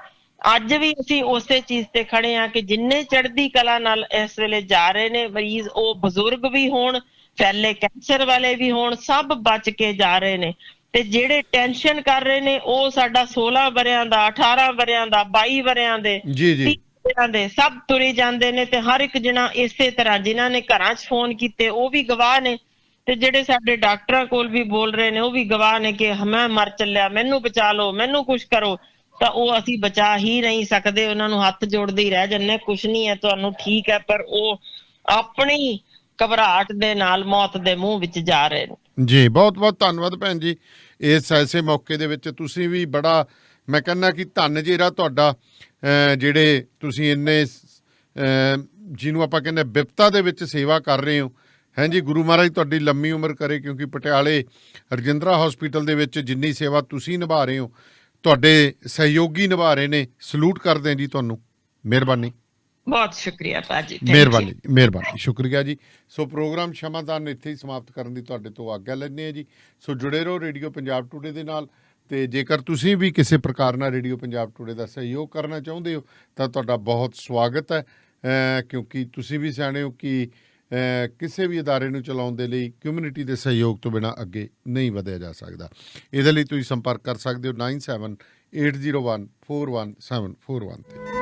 ਅੱਜ ਵੀ ਅਸੀਂ ਉਸੇ ਚੀਜ਼ ਤੇ ਖੜੇ ਹਾਂ ਕਿ ਜਿੰਨੇ ਚੜ੍ਹਦੀ ਕਲਾ ਨਾਲ ਇਸ ਵੇਲੇ ਜਾ ਰਹੇ ਨੇ ਮਰੀਜ਼, ਉਹ ਬਜ਼ੁਰਗ ਵੀ ਹੋਣ, ਫੈਲੇ ਕੈਂਸਰ ਵਾਲੇ ਵੀ ਹੋਣ, ਸਭ ਬਚ ਕੇ ਜਾ ਰਹੇ ਨੇ। ਤੇ ਜਿਹੜੇ ਟੈਨਸ਼ਨ ਕਰ ਰਹੇ ਨੇ ਉਹ ਸਾਡਾ 16 ਵਰਿਆਂ ਦਾ, 18 ਵਰਿਆਂ ਦਾ, 22 ਵਰਿਆਂ ਦੇ, 30 ਵਰਿਆਂ ਦੇ ਸਭ ਤੁਰੇ ਜਾਂਦੇ ਨੇ। ਤੇ ਹਰ ਇੱਕ ਜਣਾ ਇਸੇ ਤਰ੍ਹਾਂ ਜਿਨ੍ਹਾਂ ਨੇ ਘਰਾਂ 'ਚ ਫੋਨ ਕੀਤੇ ਉਹ ਵੀ ਗਵਾਹ ਨੇ, ਤੇ ਜਿਹੜੇ ਸਾਡੇ ਡਾਕਟਰਾਂ ਕੋਲ ਵੀ ਬੋਲ ਰਹੇ ਨੇ ਉਹ ਵੀ ਗਵਾਹ ਨੇ ਕਿ ਮੈਂ ਮਰ ਚੱਲਿਆ, ਮੈਨੂੰ ਬਚਾ ਲਓ, ਮੈਨੂੰ ਕੁਛ ਕਰੋ। ਤਾਂ ਉਹ ਅਸੀਂ ਬਚਾ ਹੀ ਨਹੀਂ ਸਕਦੇ, ਉਹਨਾਂ ਨੂੰ ਹੱਥ ਜੋੜਦੇ ਹੀ ਰਹਿ ਜੰਨੇ, ਕੁਛ ਨਹੀਂ ਹੈ ਤੁਹਾਨੂੰ ਠੀਕ ਹੈ, ਪਰ ਉਹ ਆਪਣੀ ਘਬਰਾਹਟ ਦੇ ਨਾਲ ਮੌਤ ਦੇ ਮੂੰਹ ਵਿੱਚ ਜਾ ਰਹੇ ਨੇ। ਜੀ ਬਹੁਤ ਬਹੁਤ ਧੰਨਵਾਦ ਭੈਣ ਜੀ। ਇਸ ਐਸੇ ਮੌਕੇ ਦੇ ਵਿੱਚ ਤੁਸੀਂ ਵੀ ਬੜਾ, ਮੈਂ ਕਹਿੰਦਾ ਕਿ ਧੰਨ ਜਿਹੜਾ ਤੁਹਾਡਾ, ਜਿਹੜੇ ਤੁਸੀਂ ਇੰਨੇ ਜਿਹਨੂੰ ਆਪਾਂ ਕਹਿੰਦੇ ਬਿਪਤਾ ਦੇ ਵਿੱਚ ਸੇਵਾ ਕਰ ਰਹੇ ਹੋ। ਹਾਂਜੀ, ਗੁਰੂ ਮਹਾਰਾਜ ਤੁਹਾਡੀ ਲੰਮੀ ਉਮਰ ਕਰੇ, ਕਿਉਂਕਿ ਪਟਿਆਲੇ ਰਜਿੰਦਰਾ ਹਸਪੀਟਲ ਦੇ ਵਿੱਚ ਜਿੰਨੀ ਸੇਵਾ ਤੁਸੀਂ ਨਿਭਾ ਰਹੇ ਹੋ ਤੁਹਾਡੇ ਸਹਿਯੋਗੀ ਨਿਭਾ ਰਹੇ ਨੇ। ਸਲੂਟ ਕਰਦੇ ਹਾਂ ਜੀ ਤੁਹਾਨੂੰ। ਮਿਹਰਬਾਨੀ, ਬਹੁਤ ਸ਼ੁਕਰੀਆ ਭਾਜੀ। ਮਿਹਰਬਾਨੀ, ਸ਼ੁਕਰੀਆ ਜੀ। ਸੋ ਪ੍ਰੋਗਰਾਮ ਸ਼ਮਾਦਾਨ ਇੱਥੇ ਹੀ ਸਮਾਪਤ ਕਰਨ ਦੀ ਤੁਹਾਡੇ ਤੋਂ ਆਗਿਆ ਲੈਂਦੇ ਹਾਂ ਜੀ। ਸੋ ਜੁੜੇ ਰਹੋ ਰੇਡੀਓ ਪੰਜਾਬ ਟੂਡੇ ਦੇ ਨਾਲ। ਤੇ ਜੇਕਰ ਤੁਸੀਂ ਵੀ ਕਿਸੇ ਪ੍ਰਕਾਰ ਨਾਲ ਰੇਡੀਓ ਪੰਜਾਬ ਟੂਡੇ ਦਾ ਸਹਿਯੋਗ ਕਰਨਾ ਚਾਹੁੰਦੇ ਹੋ ਤਾਂ ਤੁਹਾਡਾ ਬਹੁਤ ਸਵਾਗਤ ਹੈ, ਕਿਉਂਕਿ ਤੁਸੀਂ ਵੀ ਸਿਆਣੇ ਹੋ ਕਿ ਕਿਸੇ ਵੀ ਅਦਾਰੇ ਨੂੰ ਚਲਾਉਣ ਦੇ ਲਈ ਕਮਿਊਨਿਟੀ ਦੇ ਸਹਿਯੋਗ ਤੋਂ ਬਿਨਾਂ ਅੱਗੇ ਨਹੀਂ ਵਧਿਆ ਜਾ ਸਕਦਾ। ਇਹਦੇ ਲਈ ਤੁਸੀਂ ਸੰਪਰਕ ਕਰ ਸਕਦੇ ਹੋ 9780141741 'ਤੇ।